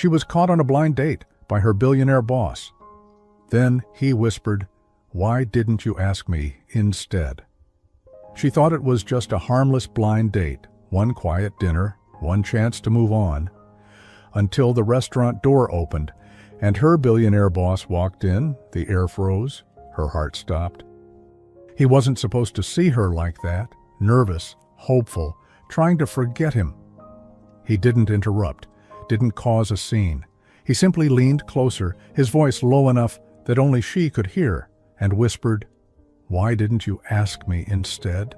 She was caught on a blind date by her billionaire boss. Then he whispered, "Why didn't you ask me instead?" She thought it was just a harmless blind date, one quiet dinner, one chance to move on, until the restaurant door opened and her billionaire boss walked in. The air froze. Her heart stopped. He wasn't supposed to see her like that, nervous, hopeful, trying to forget him. He didn't interrupt, didn't cause a scene. He simply leaned closer, his voice low enough that only she could hear, and whispered, "Why didn't you ask me instead?"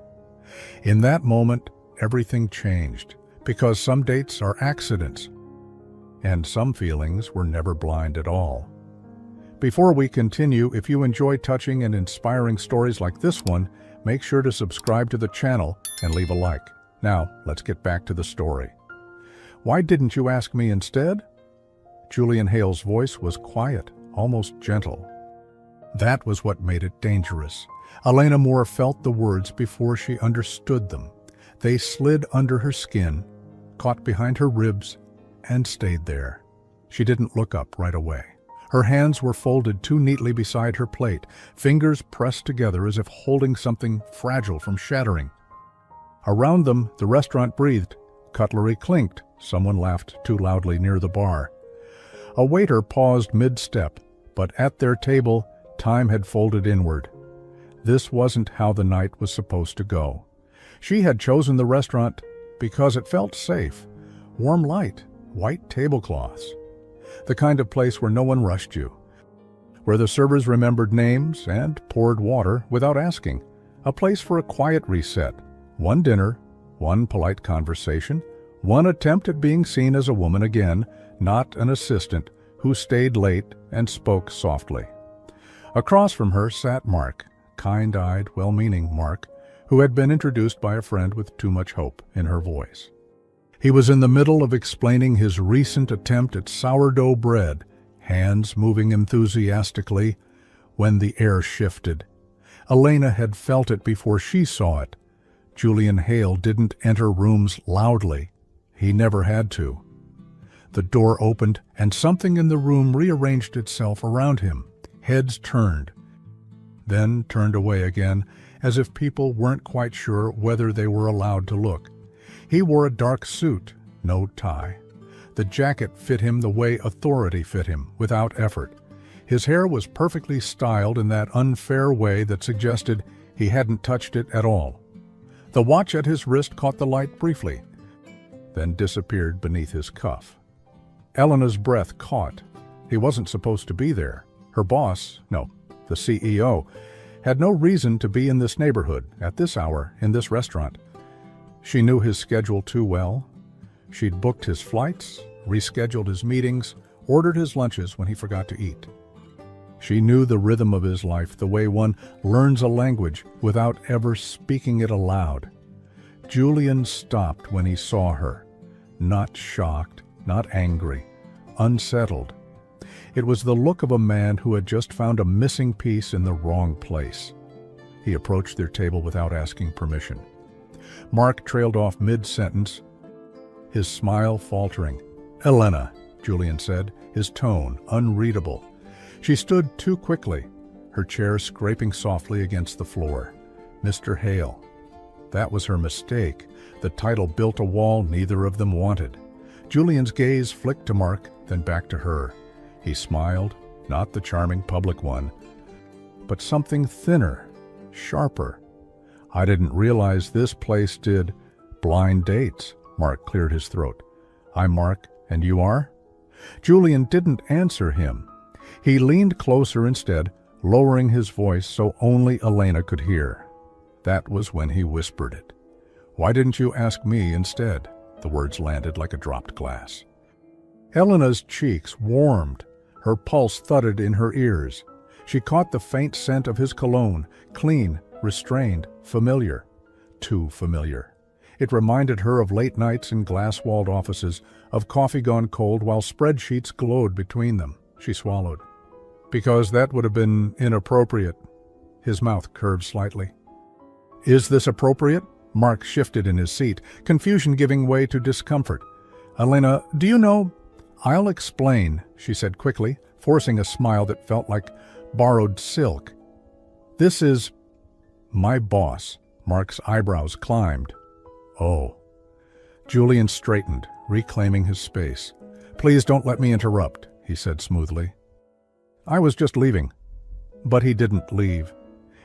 In that moment, everything changed, because some dates are accidents, and some feelings were never blind at all. Before we continue, if you enjoy touching and inspiring stories like this one, make sure to subscribe to the channel and leave a like. Now, let's get back to the story. Why didn't you ask me instead? Julian Hale's voice was quiet, almost gentle. That was what made it dangerous. Elena Moore felt the words before she understood them. They slid under her skin, caught behind her ribs, and stayed there. She didn't look up right away. Her hands were folded too neatly beside her plate, fingers pressed together as if holding something fragile from shattering. Around them, the restaurant breathed. Cutlery clinked. Someone laughed too loudly near the bar. A waiter paused mid-step, but at their table, time had folded inward. This wasn't how the night was supposed to go. She had chosen the restaurant because it felt safe. Warm light, white tablecloths. The kind of place where no one rushed you, where the servers remembered names and poured water without asking. A place for a quiet reset. One dinner, one polite conversation, one attempt at being seen as a woman again, not an assistant who stayed late and spoke softly. Across from her sat Mark, kind-eyed, well-meaning Mark, who had been introduced by a friend with too much hope in her voice. He was in the middle of explaining his recent attempt at sourdough bread, hands moving enthusiastically, when the air shifted. Elena had felt it before she saw it. Julian Hale didn't enter rooms loudly. He never had to. The door opened, and something in the room rearranged itself around him. Heads turned, then turned away again, as if people weren't quite sure whether they were allowed to look. He wore a dark suit, no tie. The jacket fit him the way authority fit him, without effort. His hair was perfectly styled in that unfair way that suggested he hadn't touched it at all. The watch at his wrist caught the light briefly, then disappeared beneath his cuff. Elena's breath caught. He wasn't supposed to be there. Her boss, no, the CEO, had no reason to be in this neighborhood, at this hour, in this restaurant. She knew his schedule too well. She'd booked his flights, rescheduled his meetings, ordered his lunches when he forgot to eat. She knew the rhythm of his life, the way one learns a language without ever speaking it aloud. Julian stopped when he saw her, not shocked, not angry, unsettled. It was the look of a man who had just found a missing piece in the wrong place. He approached their table without asking permission. Mark trailed off mid-sentence, his smile faltering. "Elena," Julian said, his tone unreadable. She stood too quickly, her chair scraping softly against the floor. "Mr. Hale." That was her mistake. The title built a wall neither of them wanted. Julian's gaze flicked to Mark, then back to her. He smiled, not the charming public one, but something thinner, sharper. "I didn't realize this place did blind dates." Mark cleared his throat. "I'm Mark, and you are?" Julian didn't answer him. He leaned closer instead, lowering his voice so only Elena could hear. That was when he whispered it. "Why didn't you ask me instead?" The words landed like a dropped glass. Elena's cheeks warmed. Her pulse thudded in her ears. She caught the faint scent of his cologne, clean, restrained, familiar. Too familiar. It reminded her of late nights in glass-walled offices, of coffee gone cold while spreadsheets glowed between them. She swallowed. "Because that would have been inappropriate." His mouth curved slightly. "Is this appropriate?" Mark shifted in his seat, confusion giving way to discomfort. "Elena, do you know, "I'll explain," she said quickly, forcing a smile that felt like borrowed silk. "This is my boss." Mark's eyebrows climbed. "Oh." Julian straightened, reclaiming his space. "Please don't let me interrupt," he said smoothly. "I was just leaving." But he didn't leave.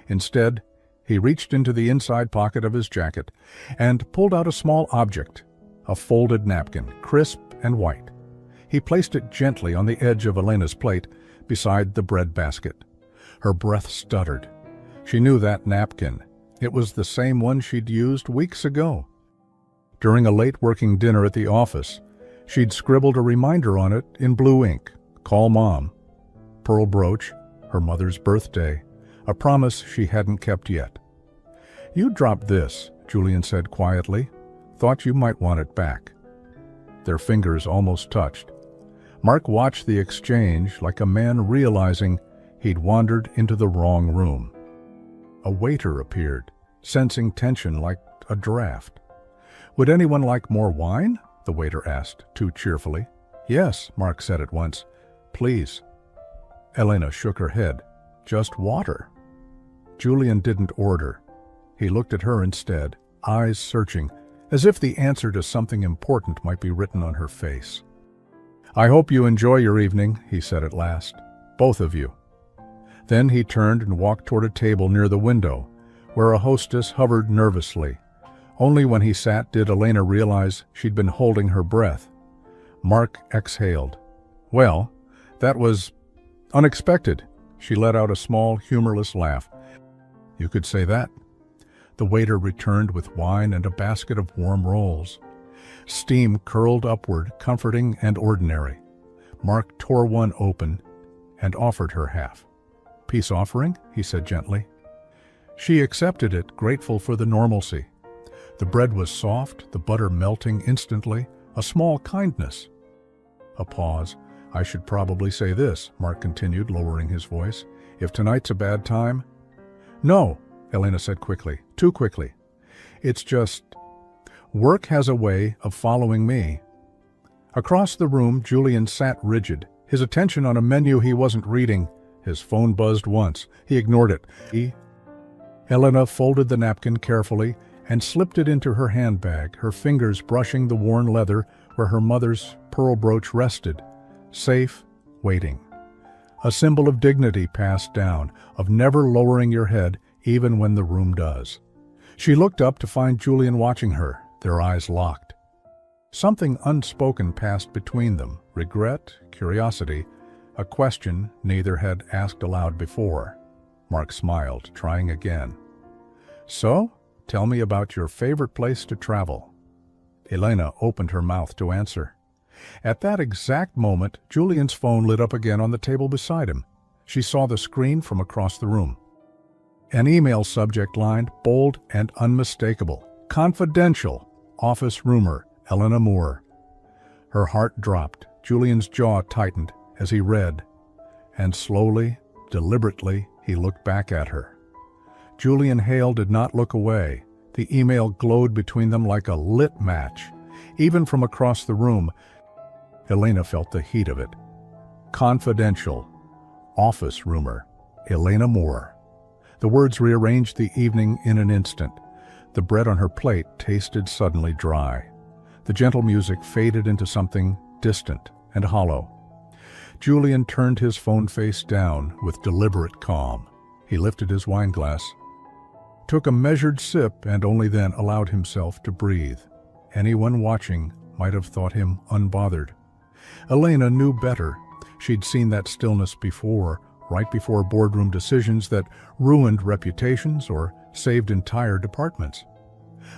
Instead, he reached into the inside pocket of his jacket and pulled out a small object, a folded napkin, crisp and white. He placed it gently on the edge of Elena's plate beside the bread basket. Her breath stuttered. She knew that napkin. It was the same one she'd used weeks ago. During a late working dinner at the office, she'd scribbled a reminder on it in blue ink. "Call Mom." Pearl brooch, her mother's birthday, a promise she hadn't kept yet. "You dropped this," Julian said quietly. "Thought you might want it back." Their fingers almost touched. Mark watched the exchange like a man realizing he'd wandered into the wrong room. A waiter appeared, sensing tension like a draft. "Would anyone like more wine?" the waiter asked, too cheerfully. "Yes," Mark said at once. "Please." Elena shook her head. "Just water." Julian didn't order. He looked at her instead, eyes searching, as if the answer to something important might be written on her face. "I hope you enjoy your evening," he said at last. "Both of you." Then he turned and walked toward a table near the window, where a hostess hovered nervously. Only when he sat did Elena realize she'd been holding her breath. Mark exhaled. "Well, that was unexpected." She let out a small, humorless laugh. "You could say that." The waiter returned with wine and a basket of warm rolls. Steam curled upward, comforting and ordinary. Mark tore one open and offered her half. "Peace offering?" he said gently. She accepted it, grateful for the normalcy. The bread was soft, the butter melting instantly, a small kindness. A pause. "I should probably say this," Mark continued, lowering his voice. "If tonight's a bad time—" "No," Elena said quickly, too quickly. "It's just, work has a way of following me." Across the room, Julian sat rigid, his attention on a menu he wasn't reading. His phone buzzed once. He ignored it. Elena folded the napkin carefully and slipped it into her handbag, her fingers brushing the worn leather where her mother's pearl brooch rested. Safe, waiting. A symbol of dignity passed down, of never lowering your head even when the room does. She looked up to find Julian watching her, their eyes locked. Something unspoken passed between them, regret, curiosity, a question neither had asked aloud before. Mark smiled, trying again. "So, tell me about your favorite place to travel." Elena opened her mouth to answer. At that exact moment, Julian's phone lit up again on the table beside him. She saw the screen from across the room. An email subject line, bold and unmistakable. "Confidential. Office rumor. Elena Moore." Her heart dropped. Julian's jaw tightened as he read, and slowly, deliberately, he looked back at her. Julian Hale did not look away. The email glowed between them like a lit match. Even from across the room, Elena felt the heat of it. Confidential. Office rumor. Elena Moore. The words rearranged the evening in an instant. The bread on her plate tasted suddenly dry. The gentle music faded into something distant and hollow. Julian turned his phone face down with deliberate calm. He lifted his wineglass, took a measured sip, and only then allowed himself to breathe. Anyone watching might have thought him unbothered. Elena knew better. She'd seen that stillness before, right before boardroom decisions that ruined reputations or saved entire departments.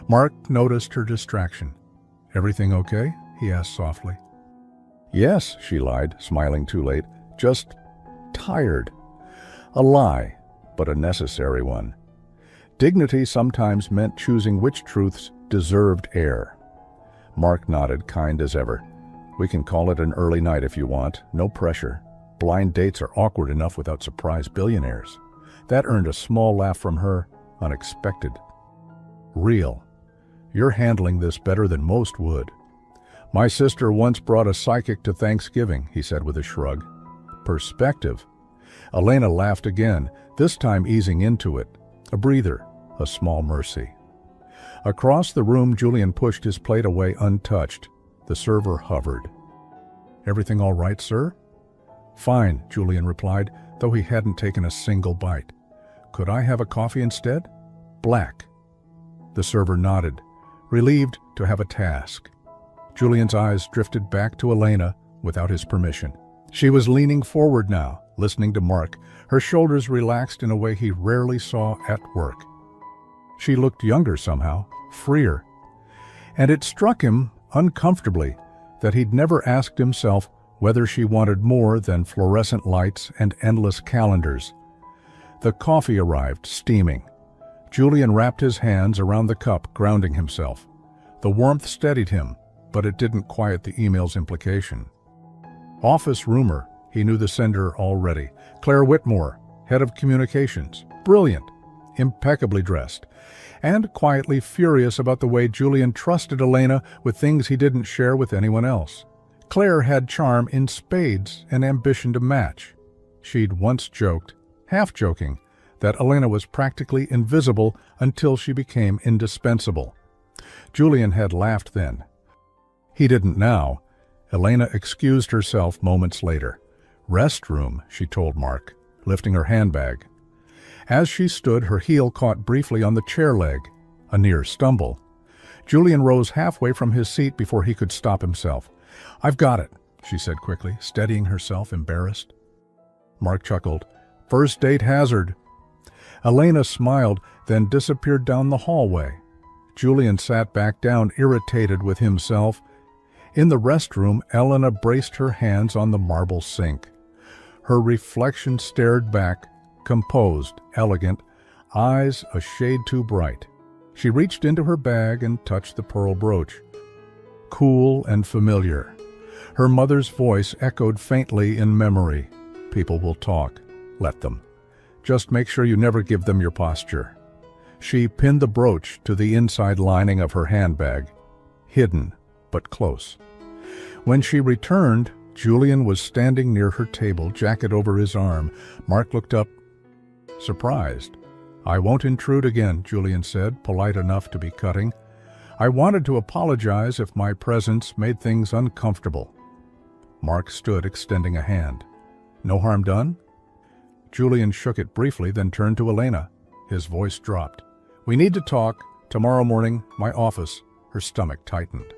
Mark noticed her distraction. "Everything okay?" he asked softly. "Yes," she lied, smiling too late. "Just tired." A lie, but a necessary one. Dignity sometimes meant choosing which truths deserved air. Mark nodded, kind as ever. "We can call it an early night if you want. No pressure. Blind dates are awkward enough without surprise billionaires." That earned a small laugh from her, unexpected. "Real. You're handling this better than most would." My sister once brought a psychic to Thanksgiving, he said with a shrug. Perspective. Elena laughed again, this time easing into it. A breather, a small mercy. Across the room, Julian pushed his plate away untouched. The server hovered. Everything all right, sir? Fine, Julian replied, though he hadn't taken a single bite. Could I have a coffee instead? Black. The server nodded, relieved to have a task. Julian's eyes drifted back to Elena without his permission. She was leaning forward now, listening to Mark, her shoulders relaxed in a way he rarely saw at work. She looked younger somehow, freer. And it struck him, uncomfortably, that he'd never asked himself whether she wanted more than fluorescent lights and endless calendars. The coffee arrived, steaming. Julian wrapped his hands around the cup, grounding himself. The warmth steadied him, but it didn't quiet the email's implication. Office rumor, he knew the sender already. Claire Whitmore, head of communications. Brilliant, impeccably dressed, and quietly furious about the way Julian trusted Elena with things he didn't share with anyone else. Claire had charm in spades and ambition to match. She'd once joked, half joking, that Elena was practically invisible until she became indispensable. Julian had laughed then. He didn't now. Elena excused herself moments later. Restroom, she told Mark, lifting her handbag. As she stood, her heel caught briefly on the chair leg, a near stumble. Julian rose halfway from his seat before he could stop himself. I've got it, she said quickly, steadying herself, embarrassed. Mark chuckled. First date hazard. Elena smiled, then disappeared down the hallway. Julian sat back down, irritated with himself. In the restroom, Elena braced her hands on the marble sink. Her reflection stared back, composed, elegant, eyes a shade too bright. She reached into her bag and touched the pearl brooch. Cool and familiar. Her mother's voice echoed faintly in memory. People will talk. Let them. Just make sure you never give them your posture. She pinned the brooch to the inside lining of her handbag, hidden but close. When she returned, Julian was standing near her table, jacket over his arm. Mark looked up, surprised. I won't intrude again, Julian said, polite enough to be cutting. I wanted to apologize if my presence made things uncomfortable. Mark stood, extending a hand. No harm done? Julian shook it briefly, then turned to Elena. His voice dropped. We need to talk. Tomorrow morning, my office. Her stomach tightened.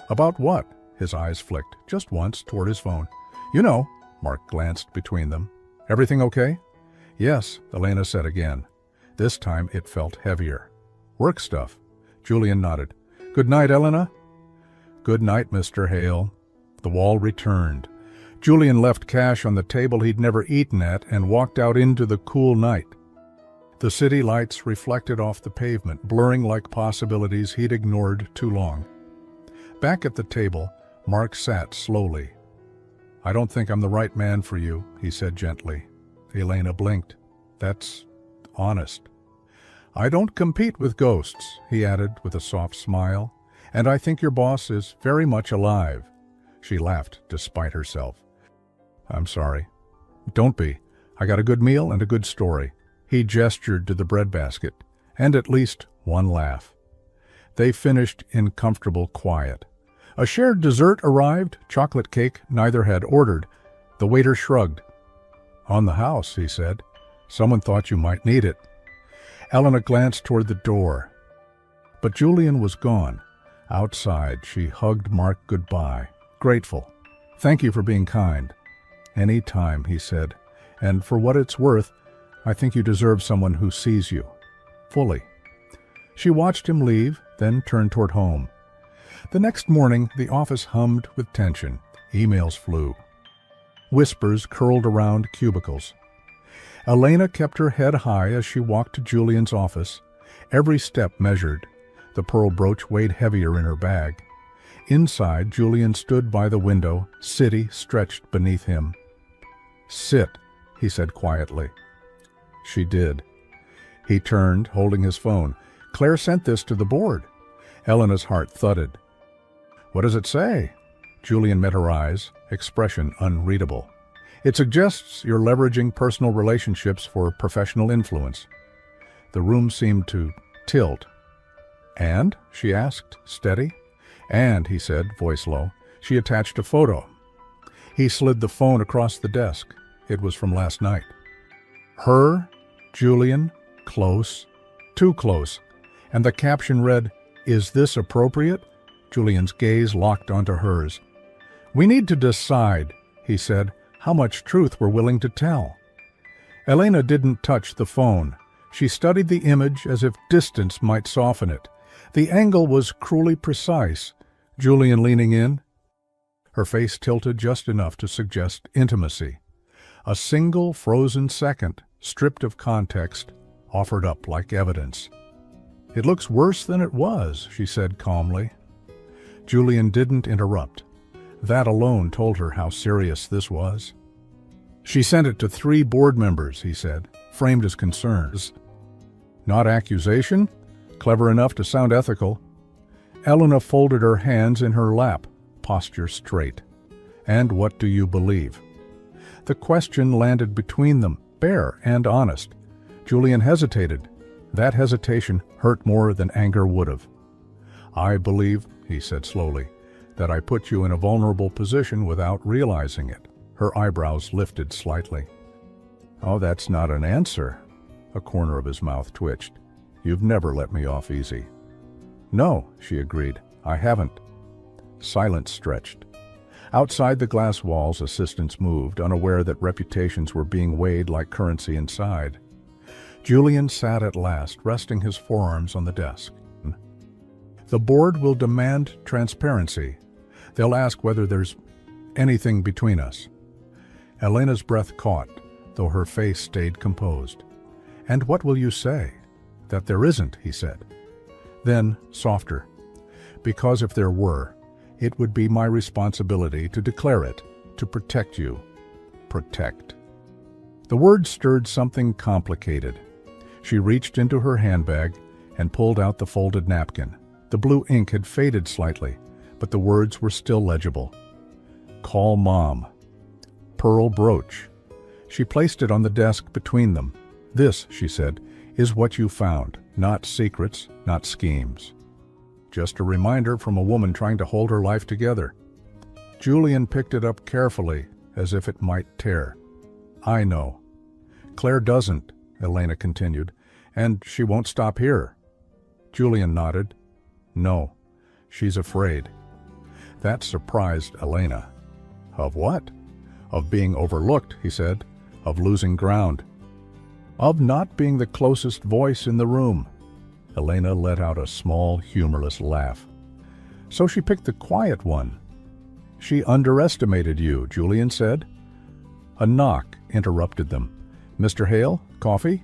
About what? His eyes flicked, just once, toward his phone. You know, Mark glanced between them. Everything okay? Yes, Elena said again. This time it felt heavier. Work stuff. Julian nodded. Good night, Elena. Good night, Mr. Hale. The wall returned. Julian left cash on the table he'd never eaten at and walked out into the cool night. The city lights reflected off the pavement, blurring like possibilities he'd ignored too long. Back at the table, Mark sat slowly. I don't think I'm the right man for you, he said gently. Elena blinked. That's honest. I don't compete with ghosts, he added with a soft smile, and I think your boss is very much alive. She laughed despite herself. I'm sorry. Don't be. I got a good meal and a good story. He gestured to the breadbasket, and at least one laugh. They finished in comfortable quiet. A shared dessert arrived, chocolate cake neither had ordered. The waiter shrugged. On the house, he said. Someone thought you might need it. Elena glanced toward the door. But Julian was gone. Outside, she hugged Mark goodbye, grateful. Thank you for being kind. Any time, he said. And for what it's worth, I think you deserve someone who sees you. Fully. She watched him leave, then turned toward home. The next morning, the office hummed with tension. Emails flew. Whispers curled around cubicles. Elena kept her head high as she walked to Julian's office. Every step measured. The pearl brooch weighed heavier in her bag. Inside, Julian stood by the window, city stretched beneath him. Sit, he said quietly. She did. He turned, holding his phone. Claire sent this to the board. Elena's heart thudded. What does it say? Julian met her eyes, expression unreadable. It suggests you're leveraging personal relationships for professional influence. The room seemed to tilt. And? She asked, steady. And, he said, voice low, she attached a photo. He slid the phone across the desk. It was from last night. Her, Julian, close, too close. And the caption read, "Is this appropriate?" Julian's gaze locked onto hers. "We need to decide," he said, "how much truth we're willing to tell." Elena didn't touch the phone. She studied the image as if distance might soften it. The angle was cruelly precise. Julian leaning in. Her face tilted just enough to suggest intimacy. A single frozen second, stripped of context, offered up like evidence. "It looks worse than it was," she said calmly. Julian didn't interrupt. That alone told her how serious this was. "She sent it to 3 board members," he said, framed as concerns. "Not accusation? Clever enough to sound ethical." Elena folded her hands in her lap, posture straight. "And what do you believe?" The question landed between them, bare and honest. Julian hesitated. That hesitation hurt more than anger would have. "I believe," he said slowly, "that I put you in a vulnerable position without realizing it." Her eyebrows lifted slightly. "Oh, that's not an answer." A corner of his mouth twitched. "You've never let me off easy." "No," she agreed, "I haven't." Silence stretched. Outside the glass walls, assistants moved, unaware that reputations were being weighed like currency inside. Julian sat at last, resting his forearms on the desk. "The board will demand transparency. They'll ask whether there's anything between us." Elena's breath caught, though her face stayed composed. "And what will you say?" "That there isn't," he said. Then, softer, "Because if there were, it would be my responsibility to declare it, to protect you." Protect. The word stirred something complicated. She reached into her handbag and pulled out the folded napkin. The blue ink had faded slightly, but the words were still legible. "Call Mom." "Pearl brooch." She placed it on the desk between them. "This," she said, "is what you found. Not secrets, not schemes. Just a reminder from a woman trying to hold her life together." Julian picked it up carefully, as if it might tear. "I know." "Claire doesn't," Elena continued, "and she won't stop here." Julian nodded. "No, she's afraid." That surprised Elena. "Of what?" "Of being overlooked," he said, "of losing ground. Of not being the closest voice in the room." Elena let out a small, humorless laugh. "So she picked the quiet one." "She underestimated you," Julian said. A knock interrupted them. "Mr. Hale, coffee?"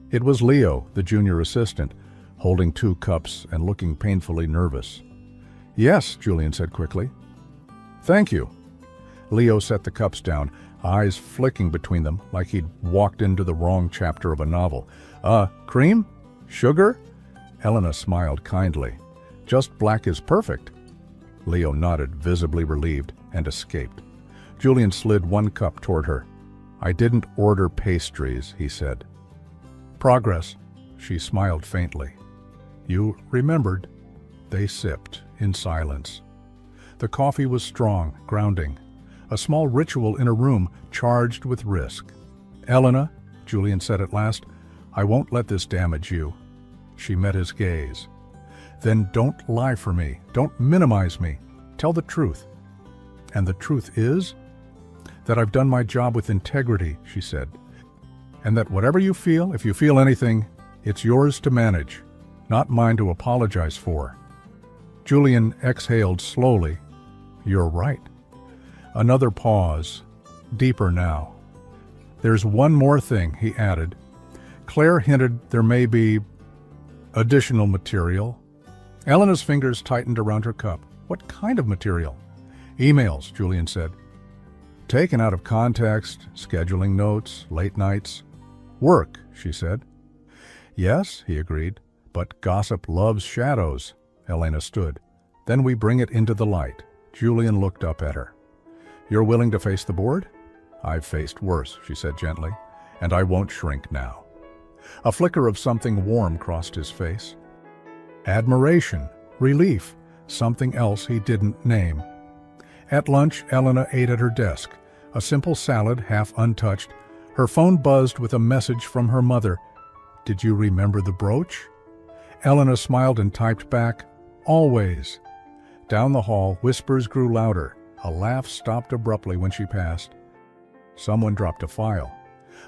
It was Leo, the junior assistant, holding 2 cups and looking painfully nervous. "Yes," Julian said quickly. "Thank you." Leo set the cups down, eyes flicking between them like he'd walked into the wrong chapter of a novel. Cream? Sugar?" Elena smiled kindly. "Just black is perfect." Leo nodded, visibly relieved, and escaped. Julian slid 1 cup toward her. "I didn't order pastries," he said. "Progress." She smiled faintly. "You remembered." They sipped, in silence. The coffee was strong, grounding. A small ritual in a room charged with risk. "Elena," Julian said at last, "I won't let this damage you." She met his gaze. "Then don't lie for me. Don't minimize me. Tell the truth." "And the truth is?" "That I've done my job with integrity," she said. "And that whatever you feel, if you feel anything, it's yours to manage, not mine to apologize for." Julian exhaled slowly. "You're right." Another pause, deeper now. "There's one more thing," he added. "Claire hinted there may be additional material." Elena's fingers tightened around her cup. "What kind of material?" "Emails," Julian said. "Taken out of context, scheduling notes, late nights." "Work," she said. "Yes," he agreed, "but gossip loves shadows." Elena stood. Then we bring it into the light. Julian looked up at her. You're willing to face the board? I've faced worse, she said gently, and I won't shrink now. A flicker of something warm crossed his face. Admiration, relief, something else he didn't name. At lunch, Elena ate at her desk, a simple salad half untouched. Her phone buzzed with a message from her mother. Did you remember the brooch? Elena smiled and typed back, always. Down the hall, whispers grew louder. A laugh stopped abruptly when she passed. Someone dropped a file.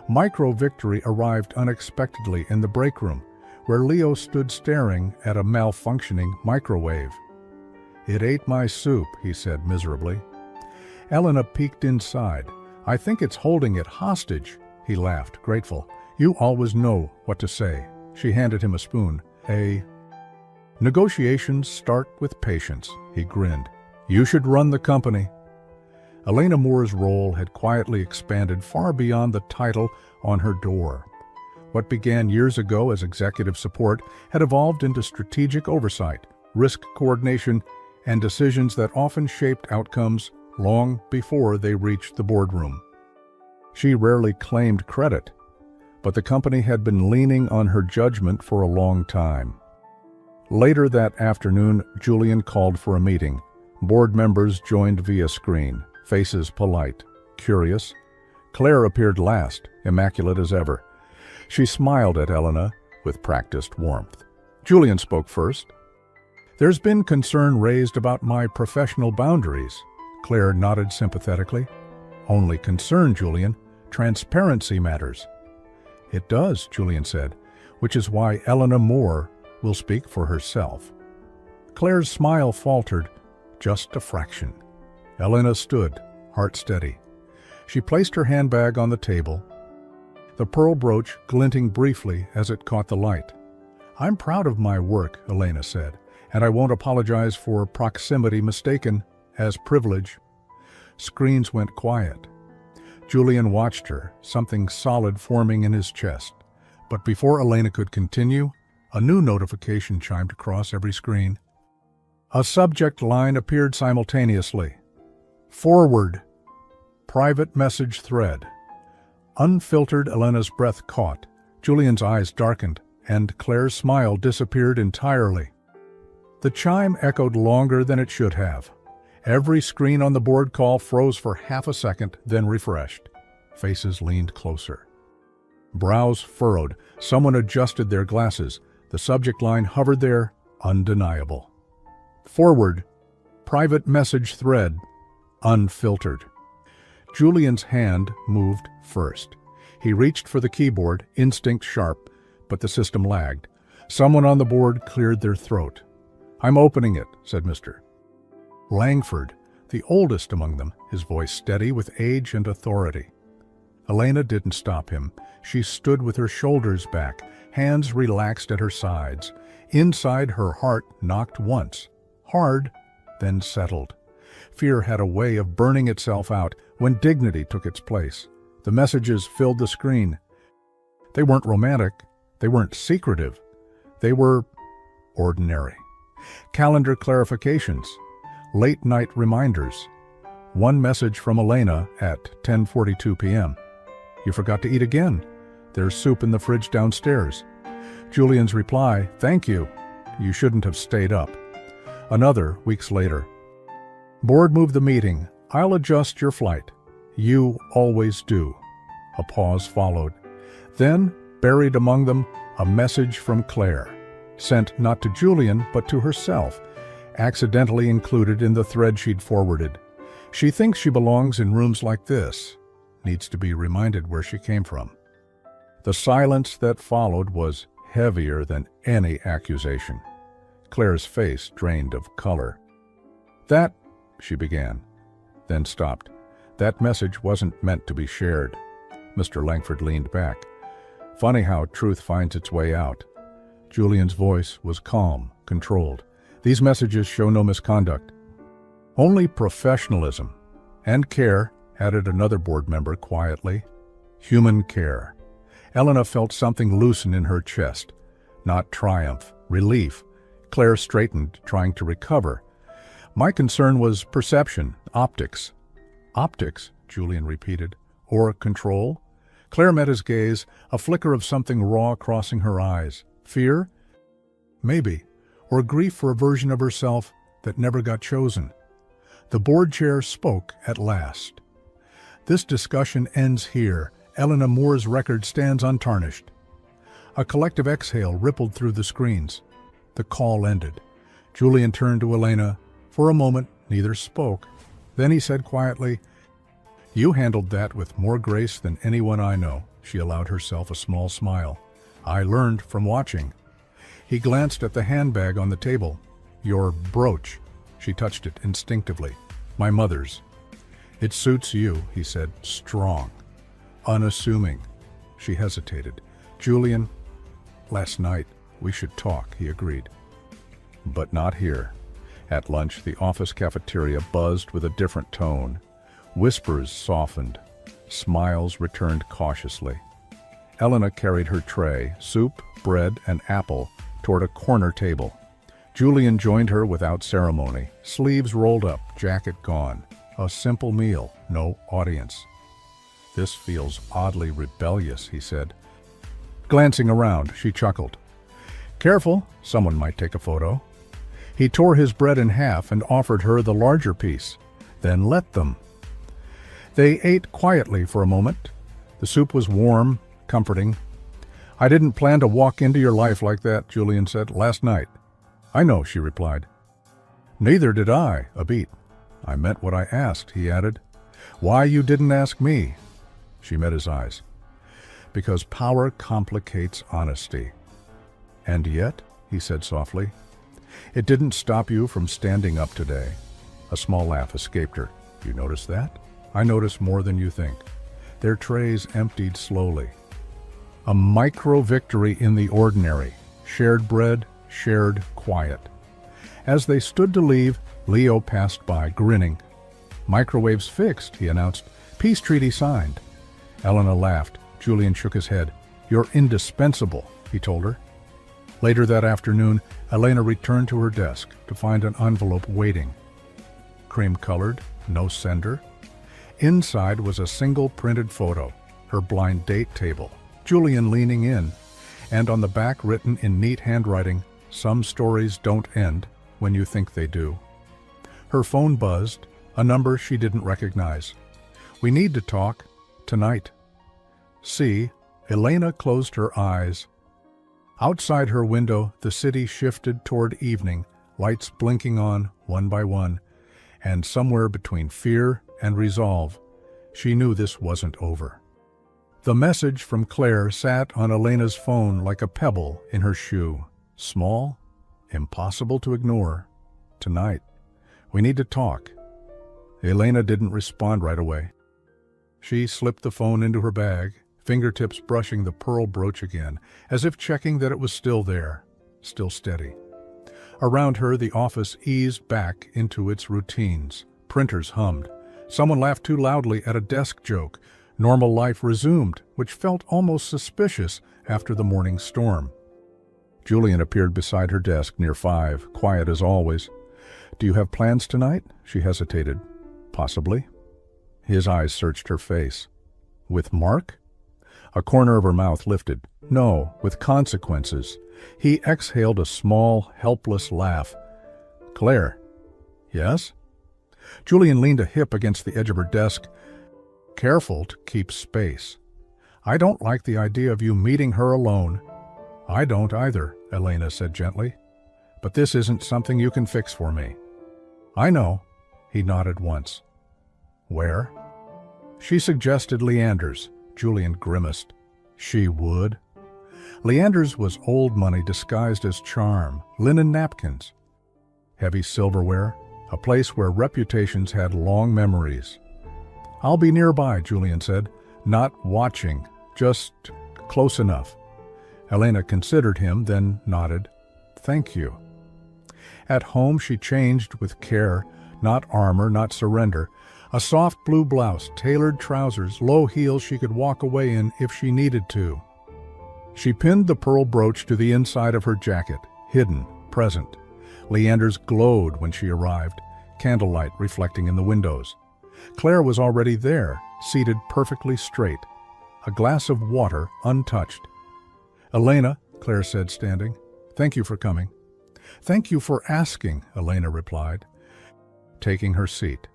Micro Victory arrived unexpectedly in the break room, where Leo stood staring at a malfunctioning microwave. It ate my soup, he said miserably. Elena peeked inside. I think it's holding it hostage, he laughed, grateful. You always know what to say. She handed him a spoon. Negotiations start with patience, he grinned. You should run the company. Elena Moore's role had quietly expanded far beyond the title on her door. What began years ago as executive support had evolved into strategic oversight, risk coordination, and decisions that often shaped outcomes long before they reached the boardroom. She rarely claimed credit, but the company had been leaning on her judgment for a long time. Later that afternoon, Julian called for a meeting. Board members joined via screen, faces polite, curious. Claire appeared last, immaculate as ever. She smiled at Elena with practiced warmth. Julian spoke first. There's been concern raised about my professional boundaries. Claire nodded sympathetically. Only concern, Julian. Transparency matters. It does, Julian said, which is why Elena Moore will speak for herself. Claire's smile faltered, just a fraction. Elena stood, heart steady. She placed her handbag on the table, the pearl brooch glinting briefly as it caught the light. I'm proud of my work, Elena said, and I won't apologize for proximity mistaken as privilege. Screens went quiet. Julian watched her, something solid forming in his chest. But before Elena could continue, a new notification chimed across every screen. A subject line appeared simultaneously. Forward. Private message thread. Unfiltered. Elena's breath caught. Julian's eyes darkened, and Claire's smile disappeared entirely. The chime echoed longer than it should have. Every screen on the board call froze for half a second, then refreshed. Faces leaned closer. Brows furrowed. Someone adjusted their glasses. The subject line hovered there, undeniable. Forward. Private message thread. Unfiltered. Julian's hand moved first. He reached for the keyboard, instinct sharp, but the system lagged. Someone on the board cleared their throat. I'm opening it, said Mr. Langford, the oldest among them, his voice steady with age and authority. Elena didn't stop him. She stood with her shoulders back, hands relaxed at her sides. Inside, her heart knocked once, hard, then settled. Fear had a way of burning itself out when dignity took its place. The messages filled the screen. They weren't romantic. They weren't secretive. They were ordinary. Calendar clarifications. Late-night reminders. One message from Elena at 10:42 p.m. You forgot to eat again. There's soup in the fridge downstairs. Julian's reply, thank you. You shouldn't have stayed up. Another, weeks later. Board moved the meeting. I'll adjust your flight. You always do. A pause followed. Then, buried among them, a message from Claire. Sent not to Julian, but to herself, accidentally included in the thread she'd forwarded. She thinks she belongs in rooms like this. Needs to be reminded where she came from. The silence that followed was heavier than any accusation. Claire's face drained of color. That, she began, then stopped. That message wasn't meant to be shared. Mr. Langford leaned back. Funny how truth finds its way out. Julian's voice was calm, controlled. These messages show no misconduct. Only professionalism. And care, added another board member quietly. Human care. Elena felt something loosen in her chest. Not triumph, relief. Claire straightened, trying to recover. My concern was perception, optics. Optics, Julian repeated. Or control? Claire met his gaze, a flicker of something raw crossing her eyes. Fear? Maybe. Or grief for a version of herself that never got chosen. The board chair spoke at last. This discussion ends here. Elena Moore's record stands untarnished. A collective exhale rippled through the screens. The call ended. Julian turned to Elena. For a moment, neither spoke. Then he said quietly, "You handled that with more grace than anyone I know." She allowed herself a small smile. "I learned from watching." He glanced at the handbag on the table. "Your brooch." She touched it instinctively. "My mother's." "It suits you," he said, strong, unassuming. She hesitated. "Julian, last night we should talk," he agreed. But not here. At lunch, the office cafeteria buzzed with a different tone. Whispers softened. Smiles returned cautiously. Elena carried her tray, soup, bread, and apple, toward a corner table. Julian joined her without ceremony, sleeves rolled up, jacket gone. A simple meal, no audience. "This feels oddly rebellious," he said. Glancing around, she chuckled. "Careful, someone might take a photo." He tore his bread in half and offered her the larger piece. "Then let them." They ate quietly for a moment. The soup was warm, comforting. "I didn't plan to walk into your life like that," Julian said, "last night." "I know," she replied. "Neither did I," a beat. "I meant what I asked," he added. "Why you didn't ask me?" She met his eyes. "Because power complicates honesty." "And yet," he said softly, "it didn't stop you from standing up today." A small laugh escaped her. "You notice that?" "I notice more than you think." Their trays emptied slowly. A micro-victory in the ordinary. Shared bread, shared quiet. As they stood to leave, Leo passed by, grinning. "Microwaves fixed," he announced. "Peace treaty signed." Elena laughed. Julian shook his head. "You're indispensable," he told her. Later that afternoon, Elena returned to her desk to find an envelope waiting. Cream-colored, no sender. Inside was a single printed photo, her blind date table, Julian leaning in, and on the back written in neat handwriting, "Some stories don't end when you think they do." Her phone buzzed, a number she didn't recognize. "We need to talk. Tonight." See, Elena closed her eyes. Outside her window, the city shifted toward evening, lights blinking on, one by one, and somewhere between fear and resolve, she knew this wasn't over. The message from Claire sat on Elena's phone like a pebble in her shoe. Small, impossible to ignore. Tonight, we need to talk. Elena didn't respond right away. She slipped the phone into her bag, fingertips brushing the pearl brooch again, as if checking that it was still there, still steady. Around her, the office eased back into its routines. Printers hummed. Someone laughed too loudly at a desk joke. Normal life resumed, which felt almost suspicious after the morning storm. Julian appeared beside her desk near 5, quiet as always. "Do you have plans tonight?" She hesitated. "Possibly." His eyes searched her face. "With Mark?" A corner of her mouth lifted. "No, with consequences." He exhaled a small, helpless laugh. "Claire." "Yes?" Julian leaned a hip against the edge of her desk, careful to keep space. "I don't like the idea of you meeting her alone." "I don't either," Elena said gently. "But this isn't something you can fix for me." "I know." He nodded once. "Where?" She suggested Leander's. Julian grimaced. She would? Leander's was old money disguised as charm, linen napkins, heavy silverware, a place where reputations had long memories. "I'll be nearby," Julian said, "not watching, just close enough." Elena considered him, then nodded. "Thank you." At home she changed with care, not armor, not surrender. A soft blue blouse, tailored trousers, low heels she could walk away in if she needed to. She pinned the pearl brooch to the inside of her jacket, hidden, present. Leander's glowed when she arrived. candlelight reflecting in the windows. Claire was already there, seated perfectly straight, a glass of water untouched. "Elena," Claire said, standing, "thank you for coming." "Thank you for asking," Elena replied, taking her seat.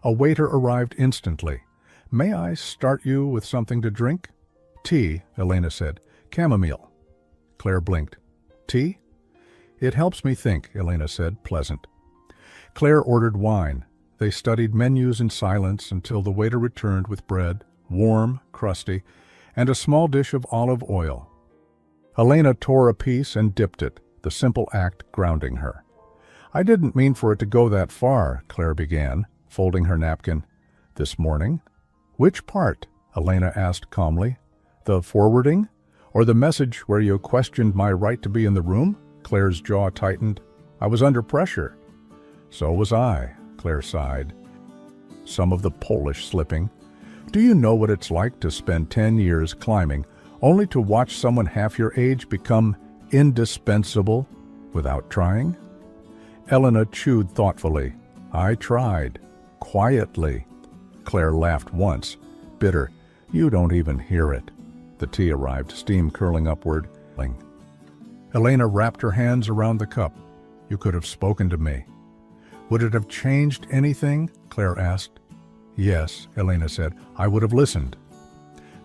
A waiter arrived instantly. "May I start you with something to drink?" "Tea," Elena said. "Chamomile." Claire blinked. "Tea?" "It helps me think," Elena said, pleasant. Claire ordered wine. They studied menus in silence until the waiter returned with bread, warm, crusty, and a small dish of olive oil. Elena tore a piece and dipped it, the simple act grounding her. "I didn't mean for it to go that far," Claire began, folding her napkin. "This morning?" "Which part?" Elena asked calmly. "The forwarding? Or the message where you questioned my right to be in the room?" Claire's jaw tightened. "I was under pressure." "So was I," Claire sighed. "Some of the Polish slipping. Do you know what it's like to spend 10 years climbing, only to watch someone half your age become indispensable without trying?" Elena chewed thoughtfully. "I tried. Quietly." Claire laughed once, bitter. "You don't even hear it." The tea arrived, steam curling upward. Elena wrapped her hands around the cup. "You could have spoken to me." "Would it have changed anything?" Claire asked. "Yes," Elena said. "I would have listened."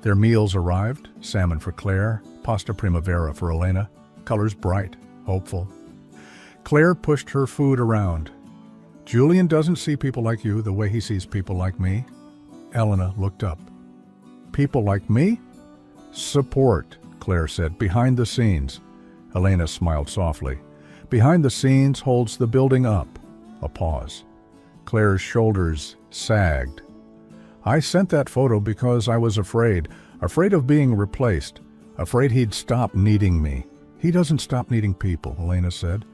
Their meals arrived, salmon for Claire, pasta primavera for Elena, colors bright, hopeful. Claire pushed her food around. "Julian doesn't see people like you the way he sees people like me." Elena looked up. "People like me?" "Support," Claire said, "behind the scenes." Elena smiled softly. "Behind the scenes holds the building up." A pause. Claire's shoulders sagged. "I sent that photo because I was afraid of being replaced, afraid he'd stop needing me." "He doesn't stop needing people," Elena said.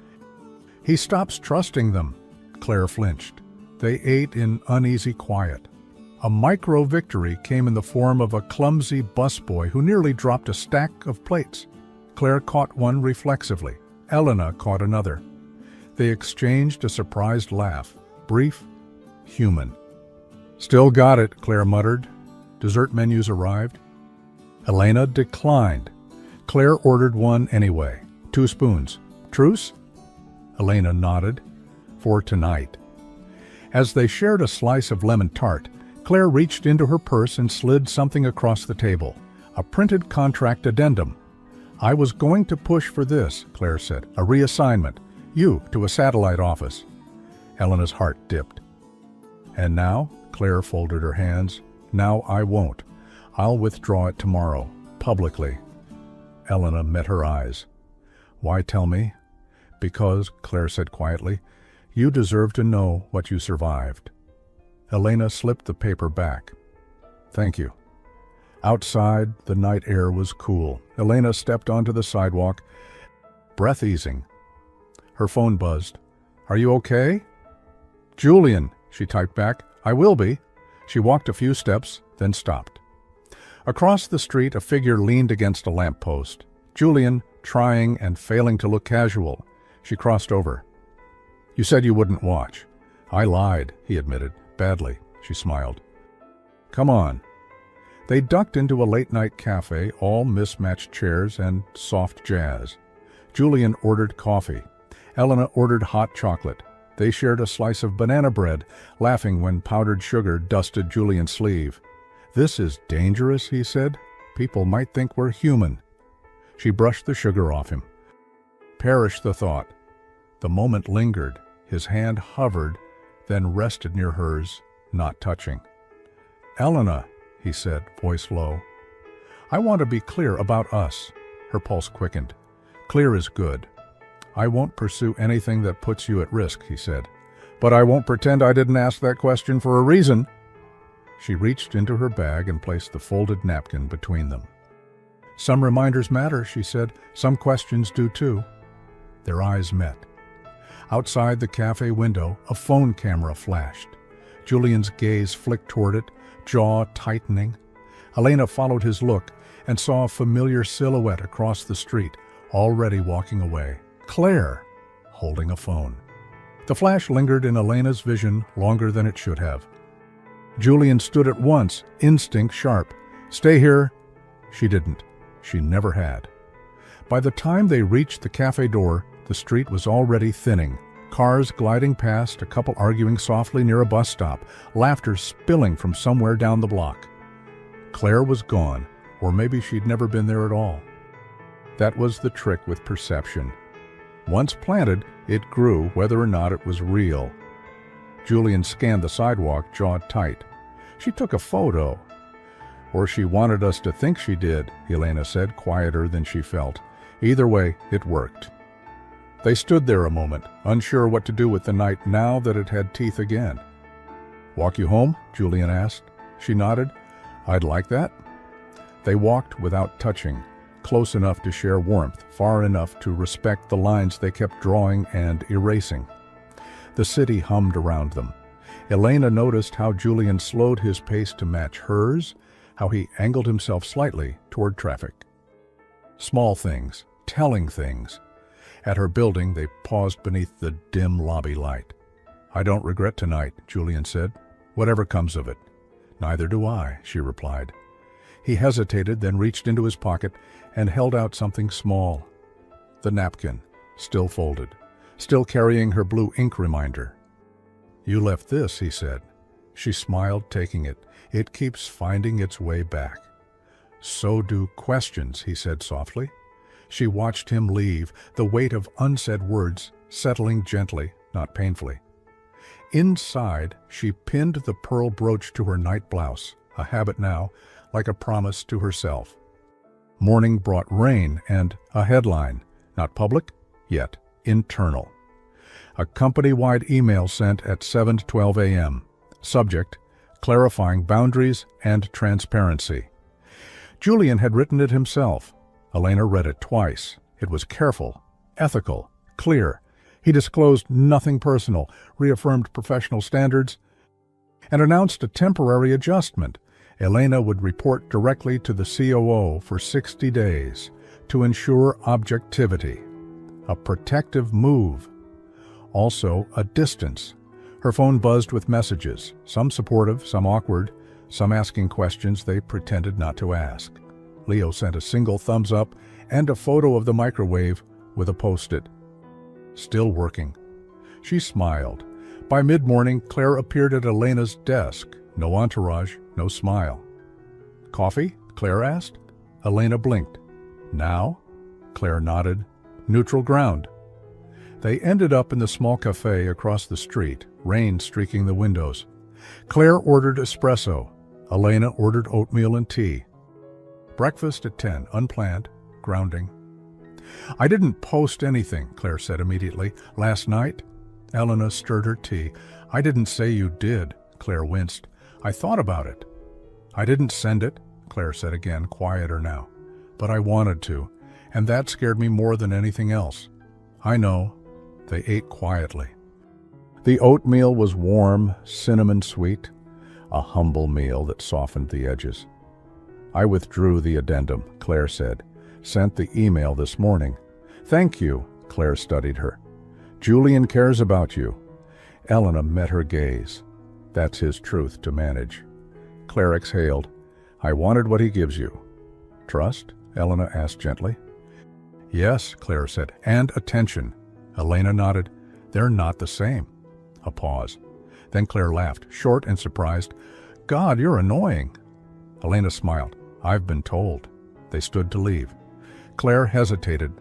"He stops trusting them." Claire flinched. They ate in uneasy quiet. A micro-victory came in the form of a clumsy busboy who nearly dropped a stack of plates. Claire caught one reflexively. Elena caught another. They exchanged a surprised laugh, brief, human. "Still got it," Claire muttered. Dessert menus arrived. Elena declined. Claire ordered one anyway. 2 spoons. "Truce?" Elena nodded. "For tonight." As they shared a slice of lemon tart, Claire reached into her purse and slid something across the table. A printed contract addendum. "I was going to push for this," Claire said. "A reassignment. You to a satellite office." Elena's heart dipped. "And now?" Claire folded her hands. "Now I won't. I'll withdraw it tomorrow, publicly." Elena met her eyes. "Why tell me?" "Because," Claire said quietly, "you deserve to know what you survived." Elena slipped the paper back. "Thank you." Outside, the night air was cool. Elena stepped onto the sidewalk, breath-easing. Her phone buzzed. "Are you okay?" "Julian," she typed back. "I will be." She walked a few steps, then stopped. Across the street, a figure leaned against a lamppost. Julian, trying and failing to look casual. She crossed over. "You said you wouldn't watch." "I lied," he admitted. "Badly." She smiled. "Come on." They ducked into a late-night cafe, all mismatched chairs and soft jazz. Julian ordered coffee. Elena ordered hot chocolate. They shared a slice of banana bread, laughing when powdered sugar dusted Julian's sleeve. "This is dangerous," he said. "People might think we're human." She brushed the sugar off him. Perish the thought. The moment lingered. His hand hovered, then rested near hers, not touching. "Elena," he said, voice low. "I want to be clear about us." Her pulse quickened. "Clear is good." "I won't pursue anything that puts you at risk," he said. "But I won't pretend I didn't ask that question for a reason." She reached into her bag and placed the folded napkin between them. "Some reminders matter," she said. "Some questions do too." Their eyes met. Outside the cafe window, a phone camera flashed. Julian's gaze flicked toward it, jaw tightening. Elena followed his look and saw a familiar silhouette across the street, already walking away. Claire, holding a phone. The flash lingered in Elena's vision longer than it should have. Julian stood at once, instinct sharp. "Stay here." She didn't. She never had. By the time they reached the cafe door, the street was already thinning. Cars gliding past, a couple arguing softly near a bus stop, laughter spilling from somewhere down the block. Claire was gone, or maybe she'd never been there at all. That was the trick with perception. Once planted, it grew whether or not it was real. Julian scanned the sidewalk, jaw tight. "She took a photo." "Or she wanted us to think she did," Elena said, quieter than she felt. Either way, it worked. They stood there a moment, unsure what to do with the night now that it had teeth again. "Walk you home?" Julian asked. She nodded. "I'd like that." They walked without touching, close enough to share warmth, far enough to respect the lines they kept drawing and erasing. The city hummed around them. Elena noticed how Julian slowed his pace to match hers, how he angled himself slightly toward traffic. Small things, telling things. At her building, they paused beneath the dim lobby light. "I don't regret tonight," Julian said. "Whatever comes of it." "Neither do I," she replied. He hesitated, then reached into his pocket and held out something small. The napkin, still folded, still carrying her blue ink reminder. "You left this," he said. She smiled, taking it. "It keeps finding its way back." "So do questions," he said softly. She watched him leave, the weight of unsaid words settling gently, not painfully. Inside, she pinned the pearl brooch to her night blouse, a habit now, like a promise to herself. Morning brought rain and a headline, not public, yet internal. A company-wide email sent at 7:12 a.m. Subject, clarifying boundaries and transparency. Julian had written it himself. Elena read it twice. It was careful, ethical, clear. He disclosed nothing personal, reaffirmed professional standards, and announced a temporary adjustment. Elena would report directly to the COO for 60 days to ensure objectivity. A protective move. Also, a distance. Her phone buzzed with messages, some supportive, some awkward, some asking questions they pretended not to ask. Leo sent a single thumbs up and a photo of the microwave with a post-it. Still working. She smiled. By mid-morning, Claire appeared at Elena's desk. No entourage, no smile. "Coffee?" Claire asked. Elena blinked. "Now?" Claire nodded. "Neutral ground." They ended up in the small cafe across the street, rain streaking the windows. Claire ordered espresso. Elena ordered oatmeal and tea. Breakfast at 10, unplanned, grounding. "I didn't post anything," Claire said immediately. "Last night?" Elena stirred her tea. "I didn't say you did," Claire winced. "I thought about it." "I didn't send it," Claire said again, quieter now. "But I wanted to, and that scared me more than anything else." "I know." They ate quietly. The oatmeal was warm, cinnamon sweet, a humble meal that softened the edges. "I withdrew the addendum," Claire said. "Sent the email this morning." "Thank you," Claire studied her. "Julian cares about you." Elena met her gaze. That's his truth to manage. Claire exhaled. "I wanted what he gives you." "Trust?" Elena asked gently. "Yes," Claire said, "and attention." Elena nodded. "They're not the same." A pause. Then Claire laughed, short and surprised. "God, you're annoying." Elena smiled. "I've been told." They stood to leave. Claire hesitated.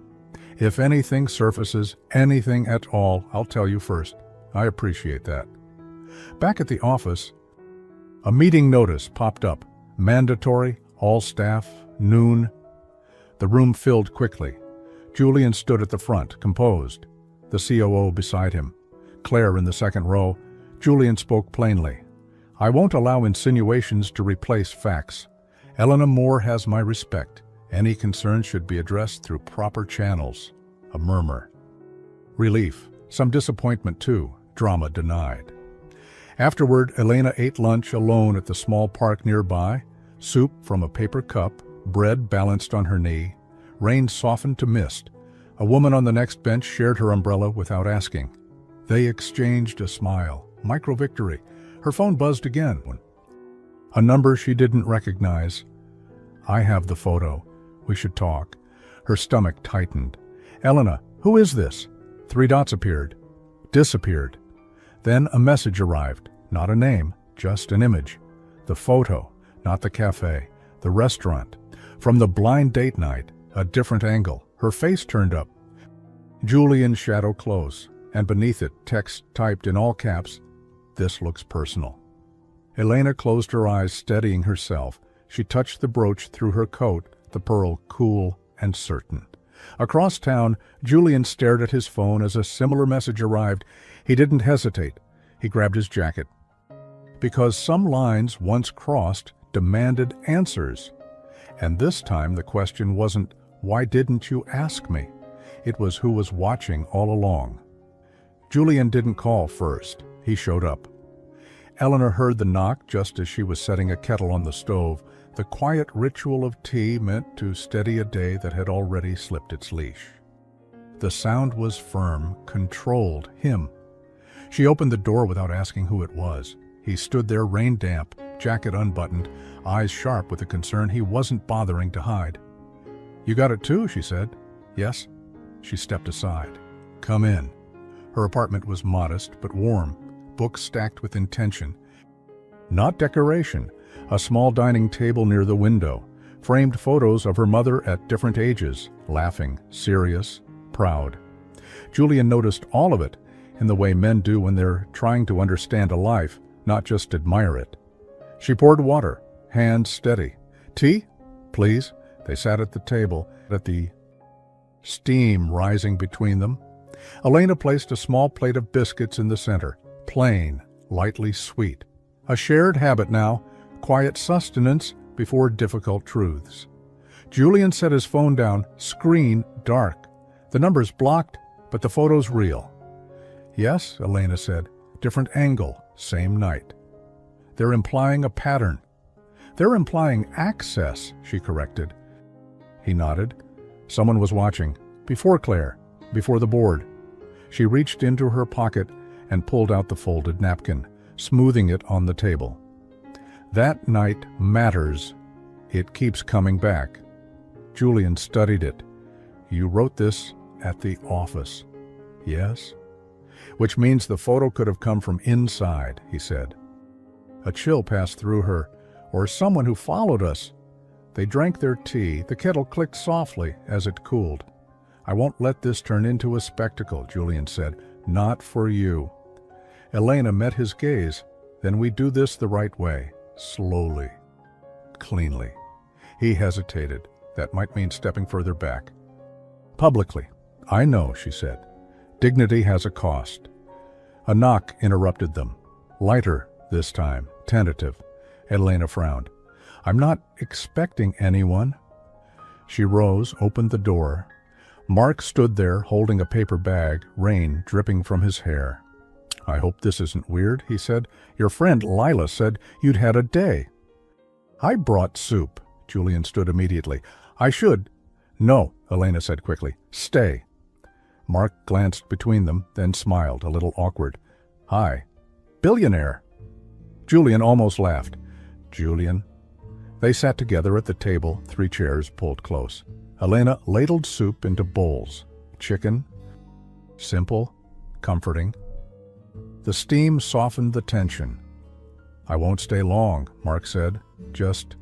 "If anything surfaces, anything at all, I'll tell you first. I appreciate that." Back at the office, a meeting notice popped up. Mandatory, all staff, noon. The room filled quickly. Julian stood at the front, composed. The COO beside him. Claire in the second row. Julian spoke plainly. "I won't allow insinuations to replace facts. Elena Moore has my respect. Any concerns should be addressed through proper channels." A murmur. Relief. Some disappointment too. Drama denied. Afterward, Elena ate lunch alone at the small park nearby. Soup from a paper cup, bread balanced on her knee. Rain softened to mist. A woman on the next bench shared her umbrella without asking. They exchanged a smile. Micro-victory. Her phone buzzed again. A number she didn't recognize. "I have the photo. We should talk." Her stomach tightened. "Elena, who is this?" 3 dots appeared. Disappeared. Then a message arrived. Not a name, just an image. The photo, not the cafe, the restaurant. From the blind date night, a different angle. Her face turned up. Julian's shadow close, and beneath it, text typed in all caps, "This looks personal." Elena closed her eyes, steadying herself. She touched the brooch through her coat, the pearl cool and certain. Across town, Julian stared at his phone as a similar message arrived. He didn't hesitate. He grabbed his jacket. Because some lines, once crossed, demanded answers. And this time the question wasn't, "Why didn't you ask me?" It was who was watching all along. Julian didn't call first. He showed up. Eleanor heard the knock just as she was setting a kettle on the stove. The quiet ritual of tea meant to steady a day that had already slipped its leash. The sound was firm, controlled, him. She opened the door without asking who it was. He stood there, rain damp, jacket unbuttoned, eyes sharp with a concern he wasn't bothering to hide. "You got it too," she said. "Yes." She stepped aside. "Come in." Her apartment was modest but warm, books stacked with intention. Not decoration, a small dining table near the window, framed photos of her mother at different ages, laughing, serious, proud. Julian noticed all of it, in the way men do when they're trying to understand a life, not just admire it. She poured water, hands steady. "Tea? Please." They sat at the table, at the steam rising between them. Elena placed a small plate of biscuits in the center, plain, lightly sweet. A shared habit now, quiet sustenance before difficult truths. Julian set his phone down, screen dark. The numbers blocked, but the photos real. "Yes," Elena said, "different angle, same night." "They're implying a pattern." "They're implying access," she corrected. He nodded. Someone was watching. Before Claire, before the board. She reached into her pocket and pulled out the folded napkin, smoothing it on the table. "That night matters. It keeps coming back." Julian studied it. "You wrote this at the office." "Yes." "Which means the photo could have come from inside," he said. A chill passed through her. "Or someone who followed us." They drank their tea. The kettle clicked softly as it cooled. "I won't let this turn into a spectacle," Julian said. "Not for you." Elena met his gaze. "Then we do this the right way. Slowly. Cleanly." He hesitated. That might mean stepping further back. "Publicly." "I know," she said. "Dignity has a cost." A knock interrupted them. Lighter this time, tentative. Elena frowned. "I'm not expecting anyone." She rose, opened the door. Mark stood there, holding a paper bag, rain dripping from his hair. "I hope this isn't weird," he said. "Your friend Lila said you'd had a day." "I brought soup." Julian stood immediately. "I should—" "No," Elena said quickly. "Stay." Mark glanced between them, then smiled, a little awkward. "Hi. Billionaire." Julian almost laughed. "Julian." They sat together at the table, 3 chairs pulled close. Elena ladled soup into bowls. Chicken. Simple. Comforting. The steam softened the tension. "I won't stay long," Mark said. "Just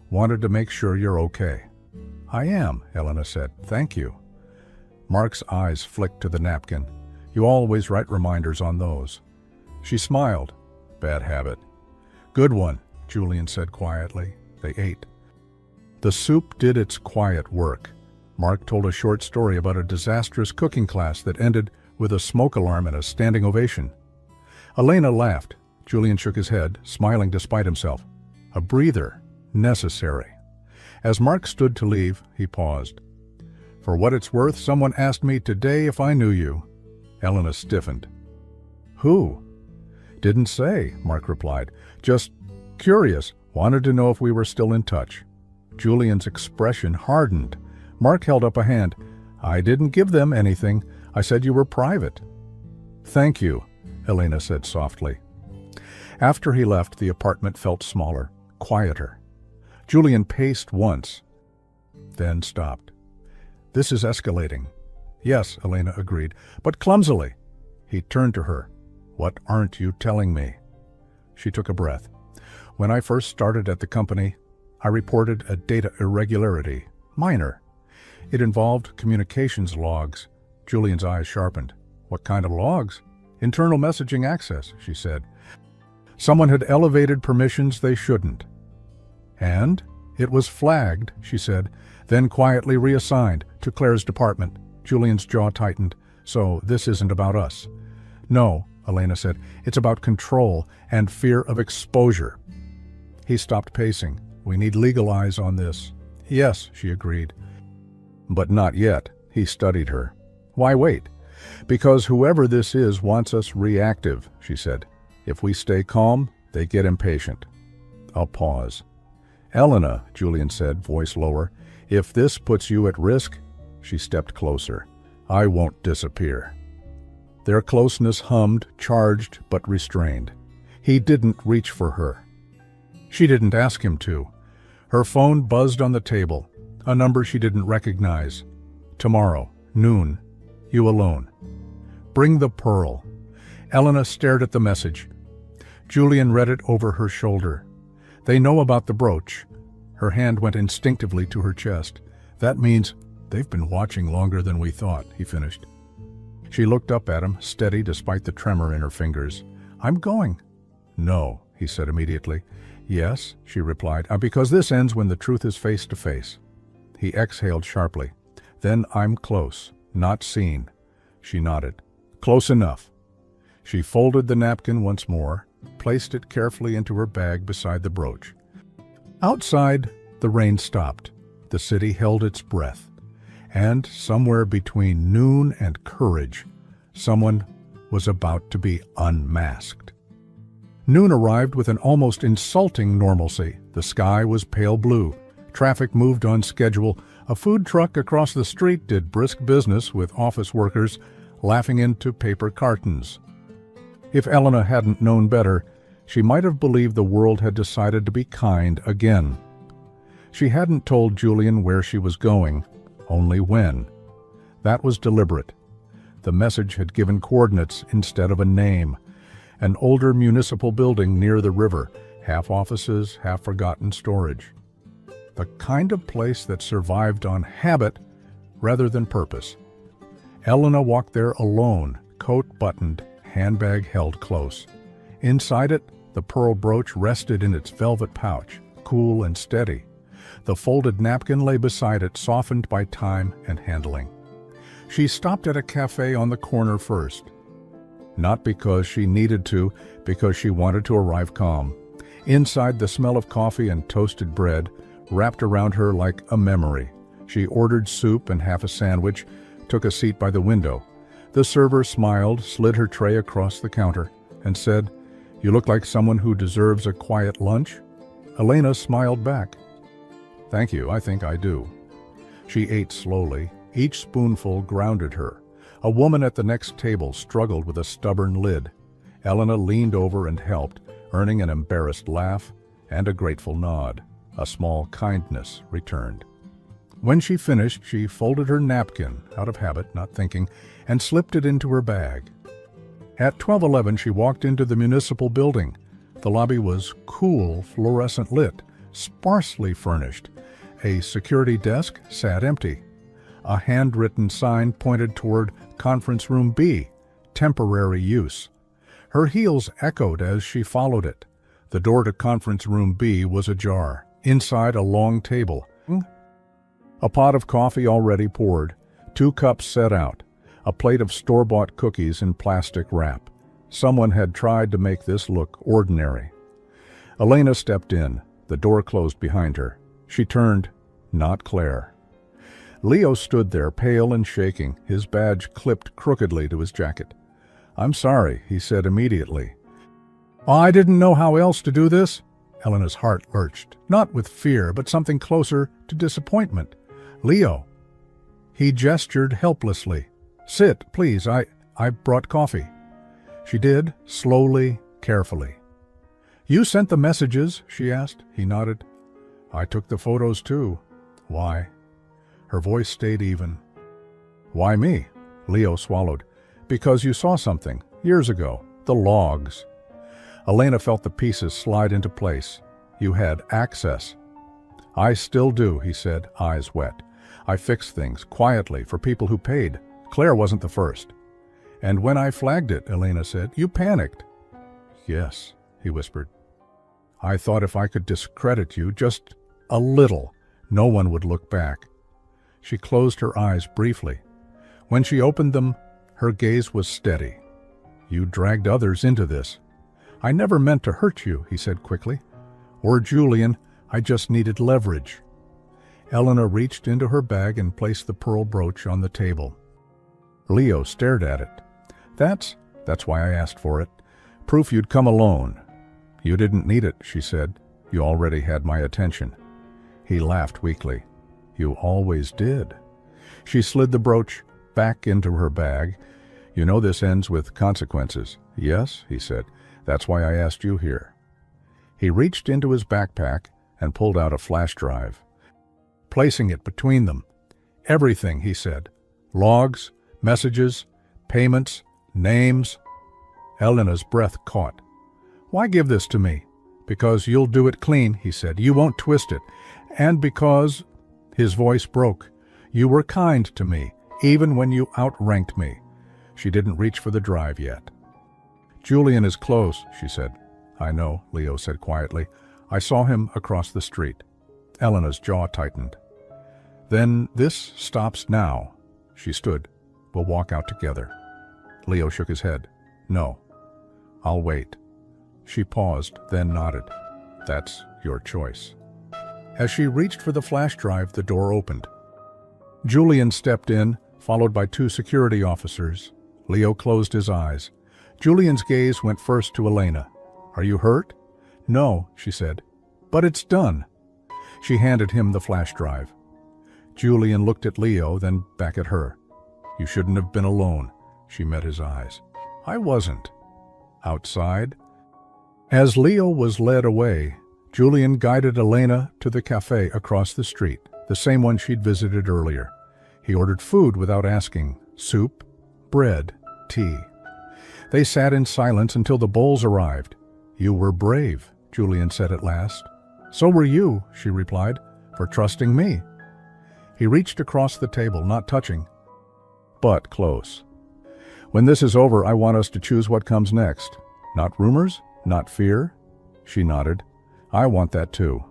wanted to make sure you're okay." "I am," Elena said. "Thank you." Mark's eyes flicked to the napkin. "You always write reminders on those." She smiled. "Bad habit." "Good one," Julian said quietly. They ate. The soup did its quiet work. Mark told a short story about a disastrous cooking class that ended with a smoke alarm and a standing ovation. Elena laughed. Julian shook his head, smiling despite himself. A breather. Necessary. As Mark stood to leave, he paused. "For what it's worth, someone asked me today if I knew you." Elena stiffened. "Who?" "Didn't say," Mark replied. "Just curious. Wanted to know if we were still in touch." Julian's expression hardened. Mark held up a hand. "I didn't give them anything. I said you were private." Thank you, Elena said softly. After he left, the apartment felt smaller, quieter. Julian paced once, then stopped. This is escalating. Yes, Elena agreed, but clumsily. He turned to her. What aren't you telling me? She took a breath. When I first started at the company, I reported a data irregularity, minor. It involved communications logs. Julian's eyes sharpened. What kind of logs? Internal messaging access, she said. Someone had elevated permissions they shouldn't. And it was flagged, she said, then quietly reassigned to Claire's department. Julian's jaw tightened. So this isn't about us. No, Elena said, it's about control and fear of exposure. He stopped pacing. We need legal eyes on this. Yes, she agreed. But not yet. He studied her. Why wait? Because whoever this is wants us reactive, she said. If we stay calm, they get impatient. A pause. Elena, Julian said, voice lower, if this puts you at risk, she stepped closer. I won't disappear. Their closeness hummed, charged but restrained. He didn't reach for her. She didn't ask him to. Her phone buzzed on the table, a number she didn't recognize. Tomorrow, noon, you alone. Bring the pearl. Elena stared at the message. Julian read it over her shoulder. They know about the brooch. Her hand went instinctively to her chest. That means they've been watching longer than we thought, he finished. She looked up at him, steady despite the tremor in her fingers. I'm going. No, he said immediately. Yes, she replied, because this ends when the truth is face to face. He exhaled sharply. Then I'm close, not seen. She nodded. Close enough. She folded the napkin once more, placed it carefully into her bag beside the brooch. Outside, the rain stopped. The city held its breath. And somewhere between noon and courage, someone was about to be unmasked. Noon arrived with an almost insulting normalcy. The sky was pale blue. Traffic moved on schedule. A food truck across the street did brisk business with office workers laughing into paper cartons. If Elena hadn't known better, she might have believed the world had decided to be kind again. She hadn't told Julian where she was going, only when. That was deliberate. The message had given coordinates instead of a name. An older municipal building near the river, half offices, half forgotten storage. The kind of place that survived on habit rather than purpose. Elena walked there alone, coat buttoned, handbag held close. Inside it, the pearl brooch rested in its velvet pouch, cool and steady. The folded napkin lay beside it, softened by time and handling. She stopped at a cafe on the corner first. Not because she needed to, because she wanted to arrive calm. Inside, the smell of coffee and toasted bread wrapped around her like a memory. She ordered soup and half a sandwich, took a seat by the window. The server smiled, slid her tray across the counter, and said, "You look like someone who deserves a quiet lunch." Elena smiled back. "Thank you, I think I do." She ate slowly. Each spoonful grounded her. A woman at the next table struggled with a stubborn lid. Elena leaned over and helped, earning an embarrassed laugh and a grateful nod. A small kindness returned. When she finished, she folded her napkin, out of habit, not thinking, and slipped it into her bag. At 12:11, she walked into the municipal building. The lobby was cool, fluorescent lit, sparsely furnished. A security desk sat empty. A handwritten sign pointed toward Conference Room B, temporary use. Her heels echoed as she followed it. The door to Conference Room B was ajar. Inside, a long table. A pot of coffee already poured, 2 cups set out, a plate of store-bought cookies in plastic wrap. Someone had tried to make this look ordinary. Elena stepped in. The door closed behind her. She turned. Not Claire. Leo stood there, pale and shaking, his badge clipped crookedly to his jacket. "I'm sorry," he said immediately. "I didn't know how else to do this." Elena's heart lurched, not with fear, but something closer to disappointment. "Leo." He gestured helplessly. "Sit, please. I brought coffee." She did, slowly, carefully. "You sent the messages?" she asked. He nodded. "I took the photos too." "Why?" Her voice stayed even. "Why me?" Leo swallowed. "Because you saw something, years ago. The logs." Elena felt the pieces slide into place. "You had access." "I still do," he said, eyes wet. "I fixed things, quietly, for people who paid. Claire wasn't the first." "And when I flagged it," Elena said, "you panicked." "Yes," he whispered. "I thought if I could discredit you just a little, no one would look back." She closed her eyes briefly. When she opened them, her gaze was steady. "You dragged others into this." "I never meant to hurt you," he said quickly. "Or Julian, I just needed leverage." Elena reached into her bag and placed the pearl brooch on the table. Leo stared at it. That's why I asked for it. Proof you'd come alone." "You didn't need it," she said. "You already had my attention." He laughed weakly. "You always did." She slid the brooch back into her bag. "You know this ends with consequences." "Yes," he said. "That's why I asked you here." He reached into his backpack and pulled out a flash drive. Placing it between them. "Everything," he said. "Logs, messages, payments, names." Elena's breath caught. "Why give this to me?" "Because you'll do it clean," he said. "You won't twist it. And because—" His voice broke. "You were kind to me, even when you outranked me." She didn't reach for the drive yet. "Julian is close," she said. "I know," Leo said quietly. "I saw him across the street." Elena's jaw tightened. "Then this stops now." She stood. "We'll walk out together." Leo shook his head. "No. I'll wait." She paused, then nodded. "That's your choice." As she reached for the flash drive, the door opened. Julian stepped in, followed by 2 security officers. Leo closed his eyes. Julian's gaze went first to Elena. "Are you hurt?" "No," she said. "But it's done." She handed him the flash drive. Julian looked at Leo, then back at her. "You shouldn't have been alone." She met his eyes. "I wasn't." Outside? As Leo was led away, Julian guided Elena to the cafe across the street, the same one she'd visited earlier. He ordered food without asking. Soup, bread, tea. They sat in silence until the bowls arrived. "You were brave," Julian said at last. "So were you," she replied, "for trusting me." He reached across the table, not touching, but close. "When this is over, I want us to choose what comes next. Not rumors, not fear." She nodded. "I want that too."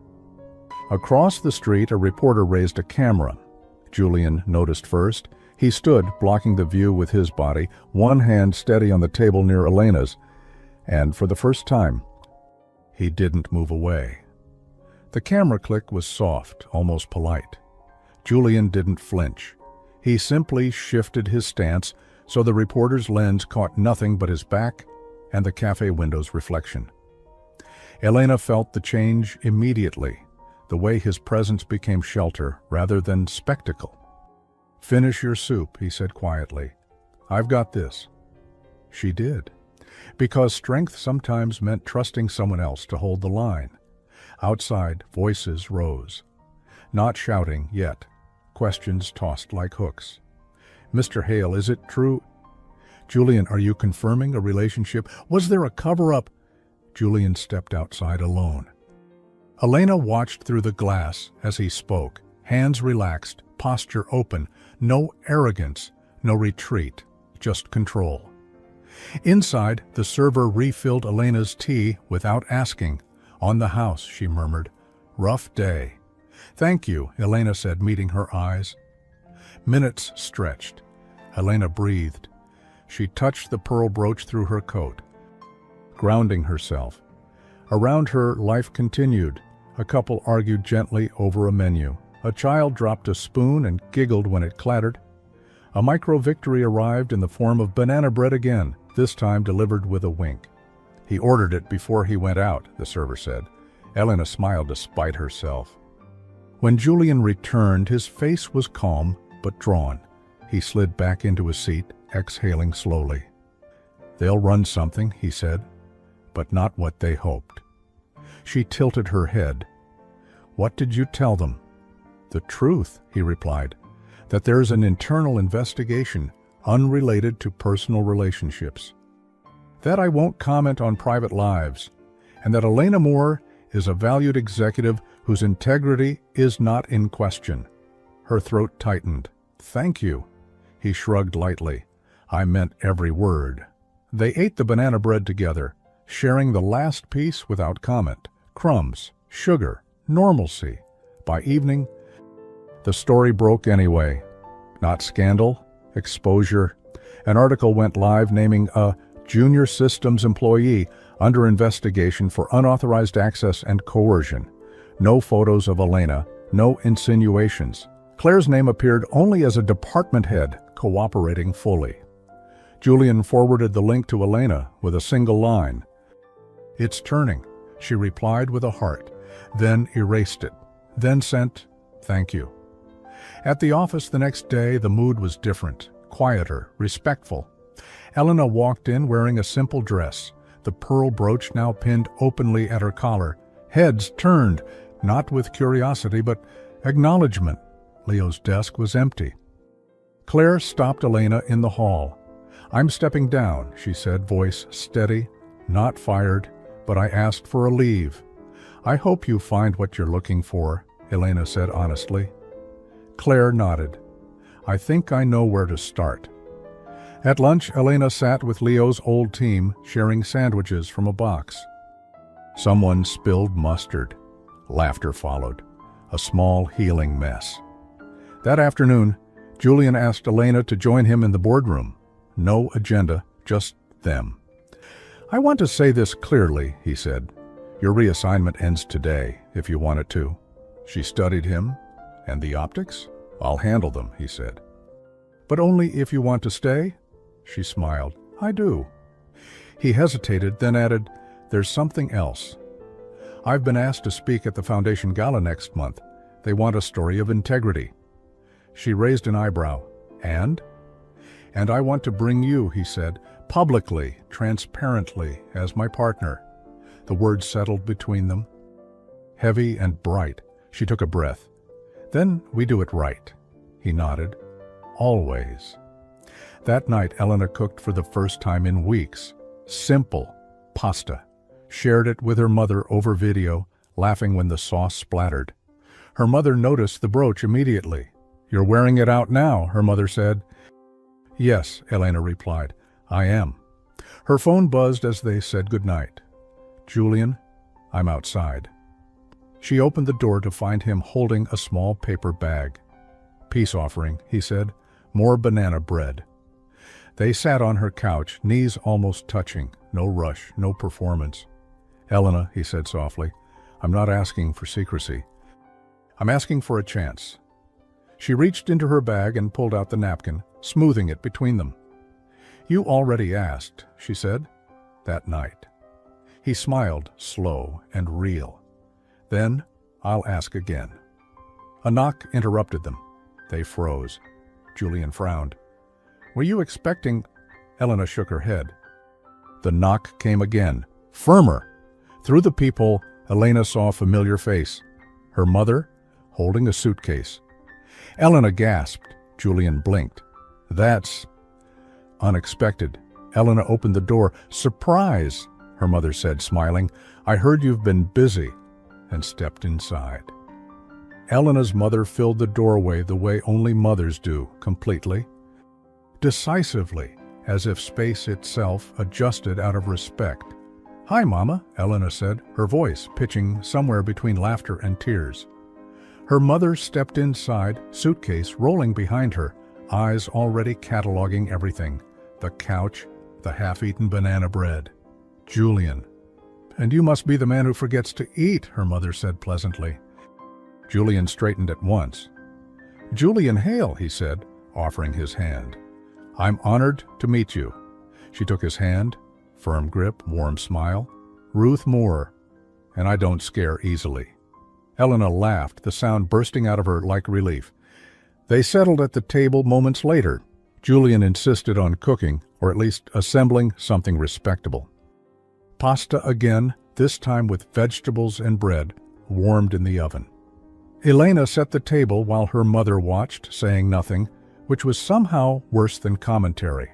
Across the street, a reporter raised a camera. Julian noticed first. He stood, blocking the view with his body, one hand steady on the table near Elena's, and for the first time, he didn't move away. The camera click was soft, almost polite. Julian didn't flinch. He simply shifted his stance so the reporter's lens caught nothing but his back and the cafe window's reflection. Elena felt the change immediately, the way his presence became shelter rather than spectacle. "Finish your soup," he said quietly. "I've got this." She did, because strength sometimes meant trusting someone else to hold the line. Outside, voices rose. Not shouting yet. Questions tossed like hooks. "Mr. Hale, is it true?" "Julian, are you confirming a relationship? Was there a cover-up?" Julian stepped outside alone. Elena watched through the glass as he spoke, hands relaxed, posture open, no arrogance, no retreat, just control. Inside, the server refilled Elena's tea without asking. "On the house," she murmured. "Rough day." "Thank you," Elena said, meeting her eyes. Minutes stretched. Elena breathed. She touched the pearl brooch through her coat, grounding herself. Around her, life continued. A couple argued gently over a menu. A child dropped a spoon and giggled when it clattered. A micro-victory arrived in the form of banana bread again, this time delivered with a wink. "He ordered it before he went out," the server said. Elena smiled despite herself. When Julian returned, his face was calm but drawn. He slid back into his seat, exhaling slowly. They'll run something, he said, but not what they hoped. She tilted her head. What did you tell them? The truth, he replied, that there's an internal investigation unrelated to personal relationships. That I won't comment on private lives, and that Elena Moore is a valued executive whose integrity is not in question. Her throat tightened. Thank you. He shrugged lightly. I meant every word. They ate the banana bread together, sharing the last piece without comment. Crumbs, sugar, normalcy. By evening, the story broke anyway. Not scandal, exposure. An article went live naming a junior systems employee under investigation for unauthorized access and coercion. No photos of Elena, no insinuations. Claire's name appeared only as a department head, cooperating fully. Julian forwarded the link to Elena with a single line. It's turning, she replied with a heart, then erased it, then sent, thank you. At the office the next day, the mood was different, quieter, respectful. Elena walked in wearing a simple dress, the pearl brooch now pinned openly at her collar. Heads turned, not with curiosity, but acknowledgement. Leo's desk was empty. Claire stopped Elena in the hall. I'm stepping down, she said, voice steady. Not fired, but I asked for a leave. I hope you find what you're looking for, Elena said honestly. Claire nodded. I think I know where to start. At lunch, Elena sat with Leo's old team, sharing sandwiches from a box. Someone spilled mustard. Laughter followed. A small healing mess. That afternoon, Julian asked Elena to join him in the boardroom. No agenda, just them. I want to say this clearly, he said. Your reassignment ends today, if you want it to. She studied him. And the optics? I'll handle them, he said. But only if you want to stay? She smiled. I do. He hesitated, then added, there's something else. I've been asked to speak at the Foundation Gala next month. They want a story of integrity. She raised an eyebrow. And? And I want to bring you, he said, publicly, transparently, as my partner. The words settled between them. Heavy and bright, she took a breath. Then we do it right. He nodded. Always. That night, Elena cooked for the first time in weeks. Simple pasta. Shared it with her mother over video, laughing when the sauce splattered. Her mother noticed the brooch immediately. You're wearing it out now, her mother said. Yes, Elena replied. I am. Her phone buzzed as they said goodnight. Julian, I'm outside. She opened the door to find him holding a small paper bag. Peace offering, he said. More banana bread. They sat on her couch, knees almost touching. No rush, no performance. Elena, he said softly, I'm not asking for secrecy. I'm asking for a chance. She reached into her bag and pulled out the napkin, smoothing it between them. You already asked, she said, that night. He smiled, slow and real. Then, I'll ask again. A knock interrupted them. They froze. Julian frowned. Were you expecting? Elena shook her head. The knock came again, firmer. Through the peephole, Elena saw a familiar face. Her mother, holding a suitcase. Elena gasped. Julian blinked. That's unexpected. Elena opened the door. Surprise, her mother said, smiling. I heard you've been busy, and stepped inside. Elena's mother filled the doorway the way only mothers do, completely. Decisively, as if space itself adjusted out of respect. Hi, Mama, Elena said, her voice pitching somewhere between laughter and tears. Her mother stepped inside, suitcase rolling behind her, eyes already cataloging everything. The couch, the half-eaten banana bread. Julian. And you must be the man who forgets to eat, her mother said pleasantly. Julian straightened at once. Julian Hale, he said, offering his hand. I'm honored to meet you. She took his hand, firm grip, warm smile. Ruth Moore, and I don't scare easily. Elena laughed, the sound bursting out of her like relief. They settled at the table moments later. Julian insisted on cooking, or at least assembling something respectable. Pasta again, this time with vegetables and bread, warmed in the oven. Elena set the table while her mother watched, saying nothing, which was somehow worse than commentary.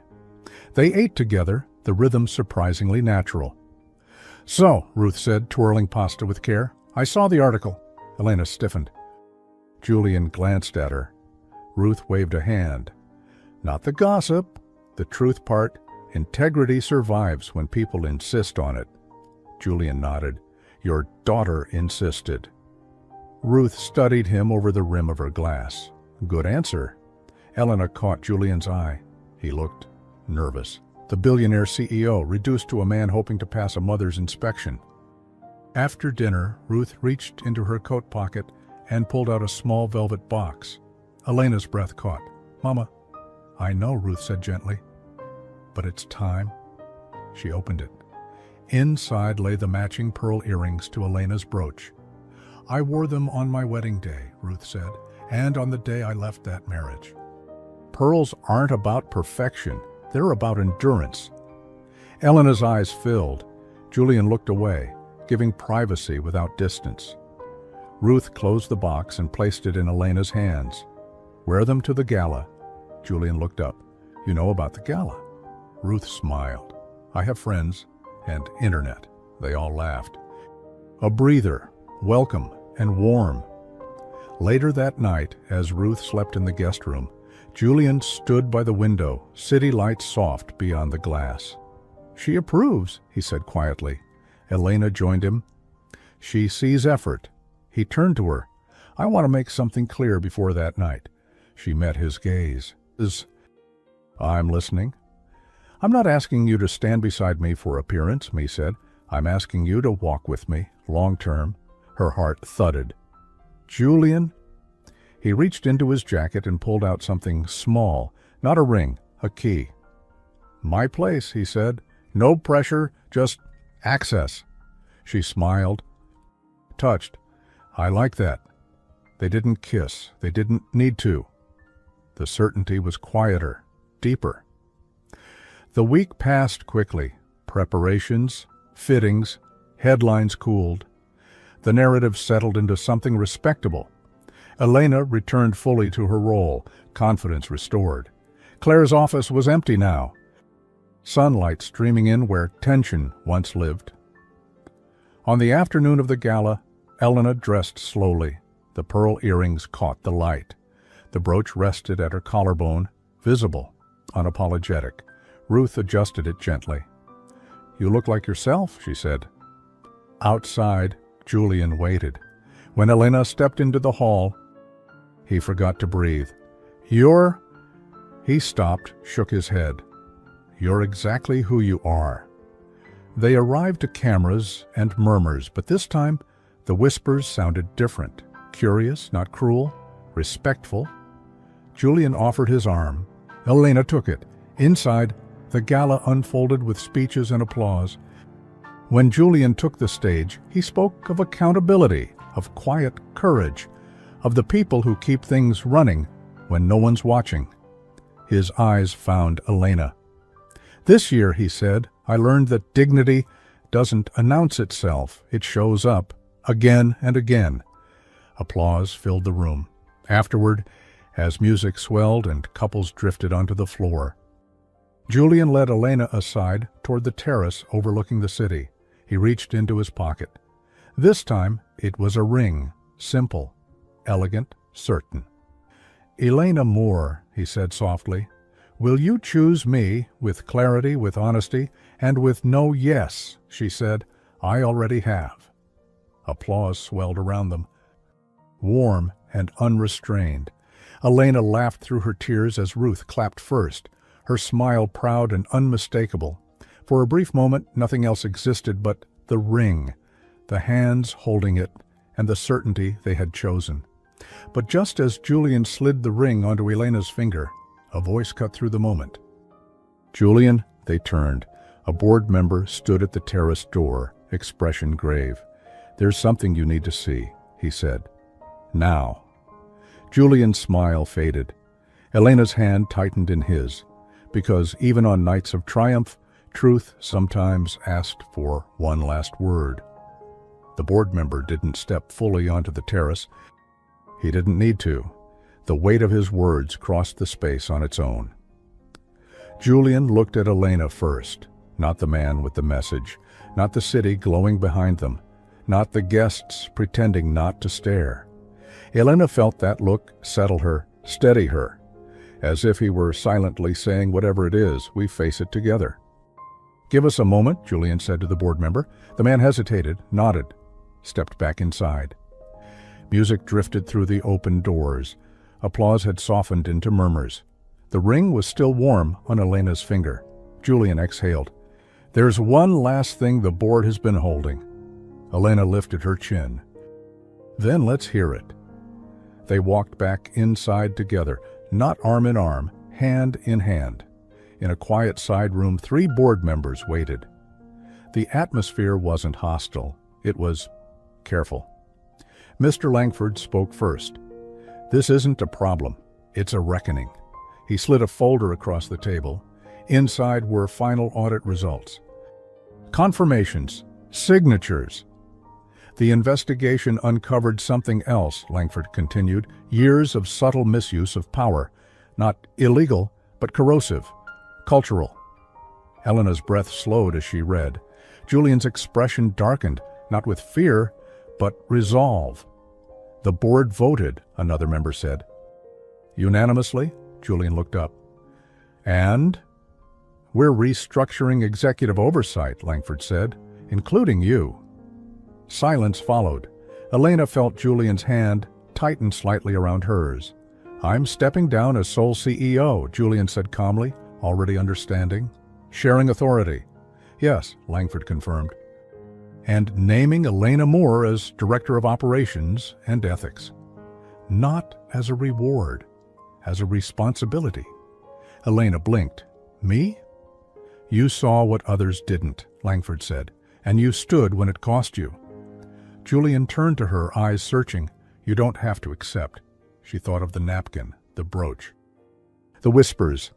They ate together, the rhythm surprisingly natural. "So," Ruth said, twirling pasta with care, "I saw the article." Elena stiffened. Julian glanced at her. Ruth waved a hand. "Not the gossip. The truth part. Integrity survives when people insist on it." Julian nodded. "Your daughter insisted." Ruth studied him over the rim of her glass. "Good answer." Elena caught Julian's eye. He looked nervous. The billionaire CEO reduced to a man hoping to pass a mother's inspection. After dinner, Ruth reached into her coat pocket and pulled out a small velvet box. Elena's breath caught. "Mama." "I know," Ruth said gently. "But it's time." She opened it. Inside lay the matching pearl earrings to Elena's brooch. "I wore them on my wedding day," Ruth said, "and on the day I left that marriage." Pearls aren't about perfection. They're about endurance. Elena's eyes filled. Julian looked away, giving privacy without distance. Ruth closed the box and placed it in Elena's hands. "Wear them to the gala." Julian looked up. "You know about the gala?" Ruth smiled. "I have friends and internet." They all laughed. A breather, welcome and warm. Later that night, as Ruth slept in the guest room, Julian stood by the window, city lights soft beyond the glass. "She approves," he said quietly. Elena joined him. "She sees effort." He turned to her. "I want to make something clear before that night." She met his gaze. "I'm listening." "I'm not asking you to stand beside me for appearance," he said. "I'm asking you to walk with me, long term." Her heart thudded. "Julian?" He reached into his jacket and pulled out something small, not a ring, a key. "My place," he said. "No pressure, just access." She smiled, touched. "I like that." They didn't kiss. They didn't need to. The certainty was quieter, deeper. The week passed quickly. Preparations, fittings, headlines cooled. The narrative settled into something respectable. Elena returned fully to her role, confidence restored. Claire's office was empty now. Sunlight streaming in where tension once lived. On the afternoon of the gala, Elena dressed slowly. The pearl earrings caught the light. The brooch rested at her collarbone, visible, unapologetic. Ruth adjusted it gently. "You look like yourself," she said. Outside, Julian waited. When Elena stepped into the hall, he forgot to breathe. "You're—" He stopped, shook his head. "You're exactly who you are." They arrived to cameras and murmurs, but this time the whispers sounded different. Curious, not cruel, respectful. Julian offered his arm. Elena took it. Inside, the gala unfolded with speeches and applause. When Julian took the stage, he spoke of accountability, of quiet courage, of the people who keep things running when no one's watching. His eyes found Elena. "This year," he said, "I learned that dignity doesn't announce itself. It shows up, again and again." Applause filled the room. Afterward, as music swelled and couples drifted onto the floor, Julian led Elena aside toward the terrace overlooking the city. He reached into his pocket. This time, it was a ring, simple, elegant, certain. "Elena Moore," he said softly, "will you choose me with clarity, with honesty, and with no yes?" She said, "I already have." Applause swelled around them, warm and unrestrained. Elena laughed through her tears as Ruth clapped first, her smile proud and unmistakable. For a brief moment, nothing else existed but the ring, the hands holding it, and the certainty they had chosen. But just as Julian slid the ring onto Elena's finger, a voice cut through the moment. "Julian," they turned. A board member stood at the terrace door, expression grave. "There's something you need to see," he said. "Now." Julian's smile faded. Elena's hand tightened in his, because even on nights of triumph, truth sometimes asked for one last word. The board member didn't step fully onto the terrace. He didn't need to. The weight of his words crossed the space on its own. Julian looked at Elena first, not the man with the message, not the city glowing behind them, not the guests pretending not to stare. Elena felt that look settle her, steady her, as if he were silently saying, whatever it is, we face it together. Give us a moment, Julian said to the board member. The man hesitated, nodded, stepped back inside. Music drifted through the open doors. Applause had softened into murmurs. The ring was still warm on Elena's finger. Julian exhaled. There's one last thing the board has been holding. Elena lifted her chin. Then let's hear it. They walked back inside together, not arm in arm, hand in hand. In a quiet side room, 3 board members waited. The atmosphere wasn't hostile. It was careful. Mr. Langford spoke first. This isn't a problem. It's a reckoning. He slid a folder across the table. Inside were final audit results. Confirmations. Signatures. The investigation uncovered something else, Langford continued. Years of subtle misuse of power. Not illegal, but corrosive. Cultural. Elena's breath slowed as she read. Julian's expression darkened, not with fear, but resolve. The board voted, another member said. Unanimously? Julian looked up. And? We're restructuring executive oversight, Langford said, including you. Silence followed. Elena felt Julian's hand tighten slightly around hers. I'm stepping down as sole CEO, Julian said calmly, already understanding. Sharing authority. Yes, Langford confirmed. And naming Elena Moore as Director of Operations and Ethics. Not as a reward, as a responsibility. Elena blinked. Me? You saw what others didn't, Langford said, and you stood when it cost you. Julian turned to her, eyes searching. You don't have to accept. She thought of the napkin, the brooch. The whispers,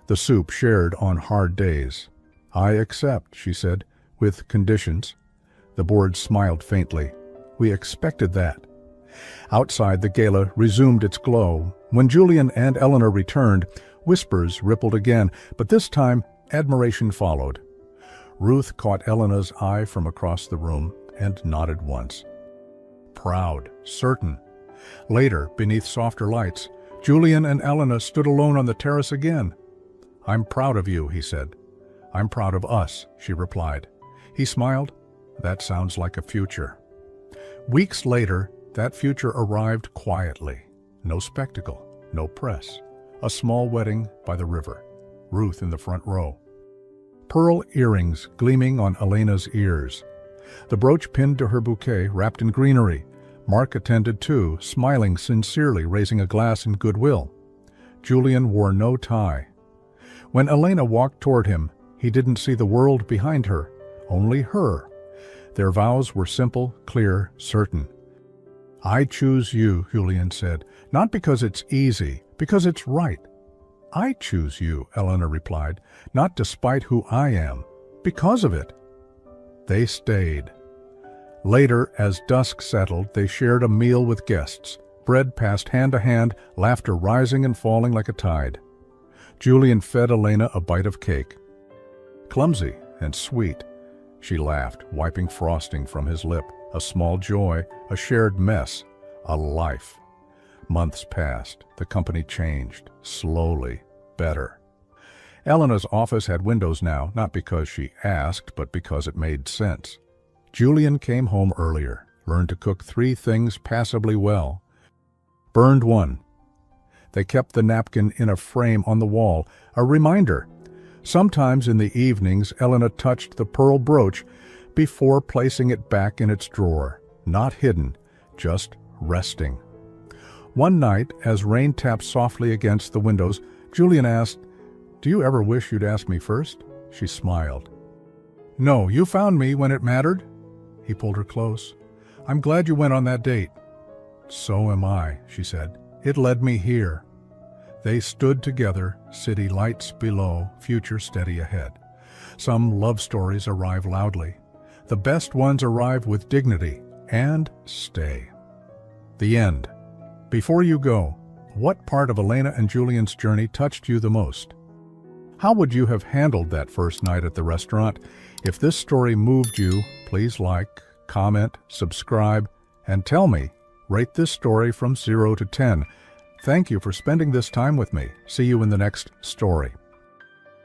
the soup shared on hard days. I accept, she said, with conditions. The board smiled faintly. We expected that. Outside, the gala resumed its glow. When Julian and Eleanor returned, whispers rippled again, but this time admiration followed. Ruth caught Eleanor's eye from across the room and nodded once. Proud, certain. Later, beneath softer lights, Julian and Eleanor stood alone on the terrace again. I'm proud of you, he said. I'm proud of us, she replied. He smiled. That sounds like a future. Weeks later, that future arrived quietly. No spectacle, no press. A small wedding by the river. Ruth in the front row. Pearl earrings gleaming on Elena's ears. The brooch pinned to her bouquet, wrapped in greenery. Mark attended too, smiling sincerely, raising a glass in goodwill. Julian wore no tie. When Elena walked toward him, he didn't see the world behind her, only her. Their vows were simple, clear, certain. I choose you, Julian said, not because it's easy, because it's right. I choose you, Eleanor replied, not despite who I am, because of it. They stayed. Later, as dusk settled, they shared a meal with guests. Bread passed hand to hand, laughter rising and falling like a tide. Julian fed Elena a bite of cake. Clumsy and sweet. She laughed, wiping frosting from his lip. A small joy, a shared mess, a life. Months passed. The company changed. Slowly. Better. Eleanor's office had windows now, not because she asked, but because it made sense. Julian came home earlier, learned to cook 3 things passably well. Burned one. They kept the napkin in a frame on the wall, a reminder. Sometimes in the evenings, Elena touched the pearl brooch before placing it back in its drawer, not hidden, just resting. One night, as rain tapped softly against the windows, Julian asked, Do you ever wish you'd asked me first? She smiled. No, you found me when it mattered. He pulled her close. I'm glad you went on that date. So am I, she said. It led me here. They stood together, city lights below, future steady ahead. Some love stories arrive loudly. The best ones arrive with dignity and stay. The end. Before you go, what part of Elena and Julian's journey touched you the most? How would you have handled that first night at the restaurant? If this story moved you, please like, comment, subscribe, and tell me. Rate this story from 0 to 10. Thank you for spending this time with me. See you in the next story.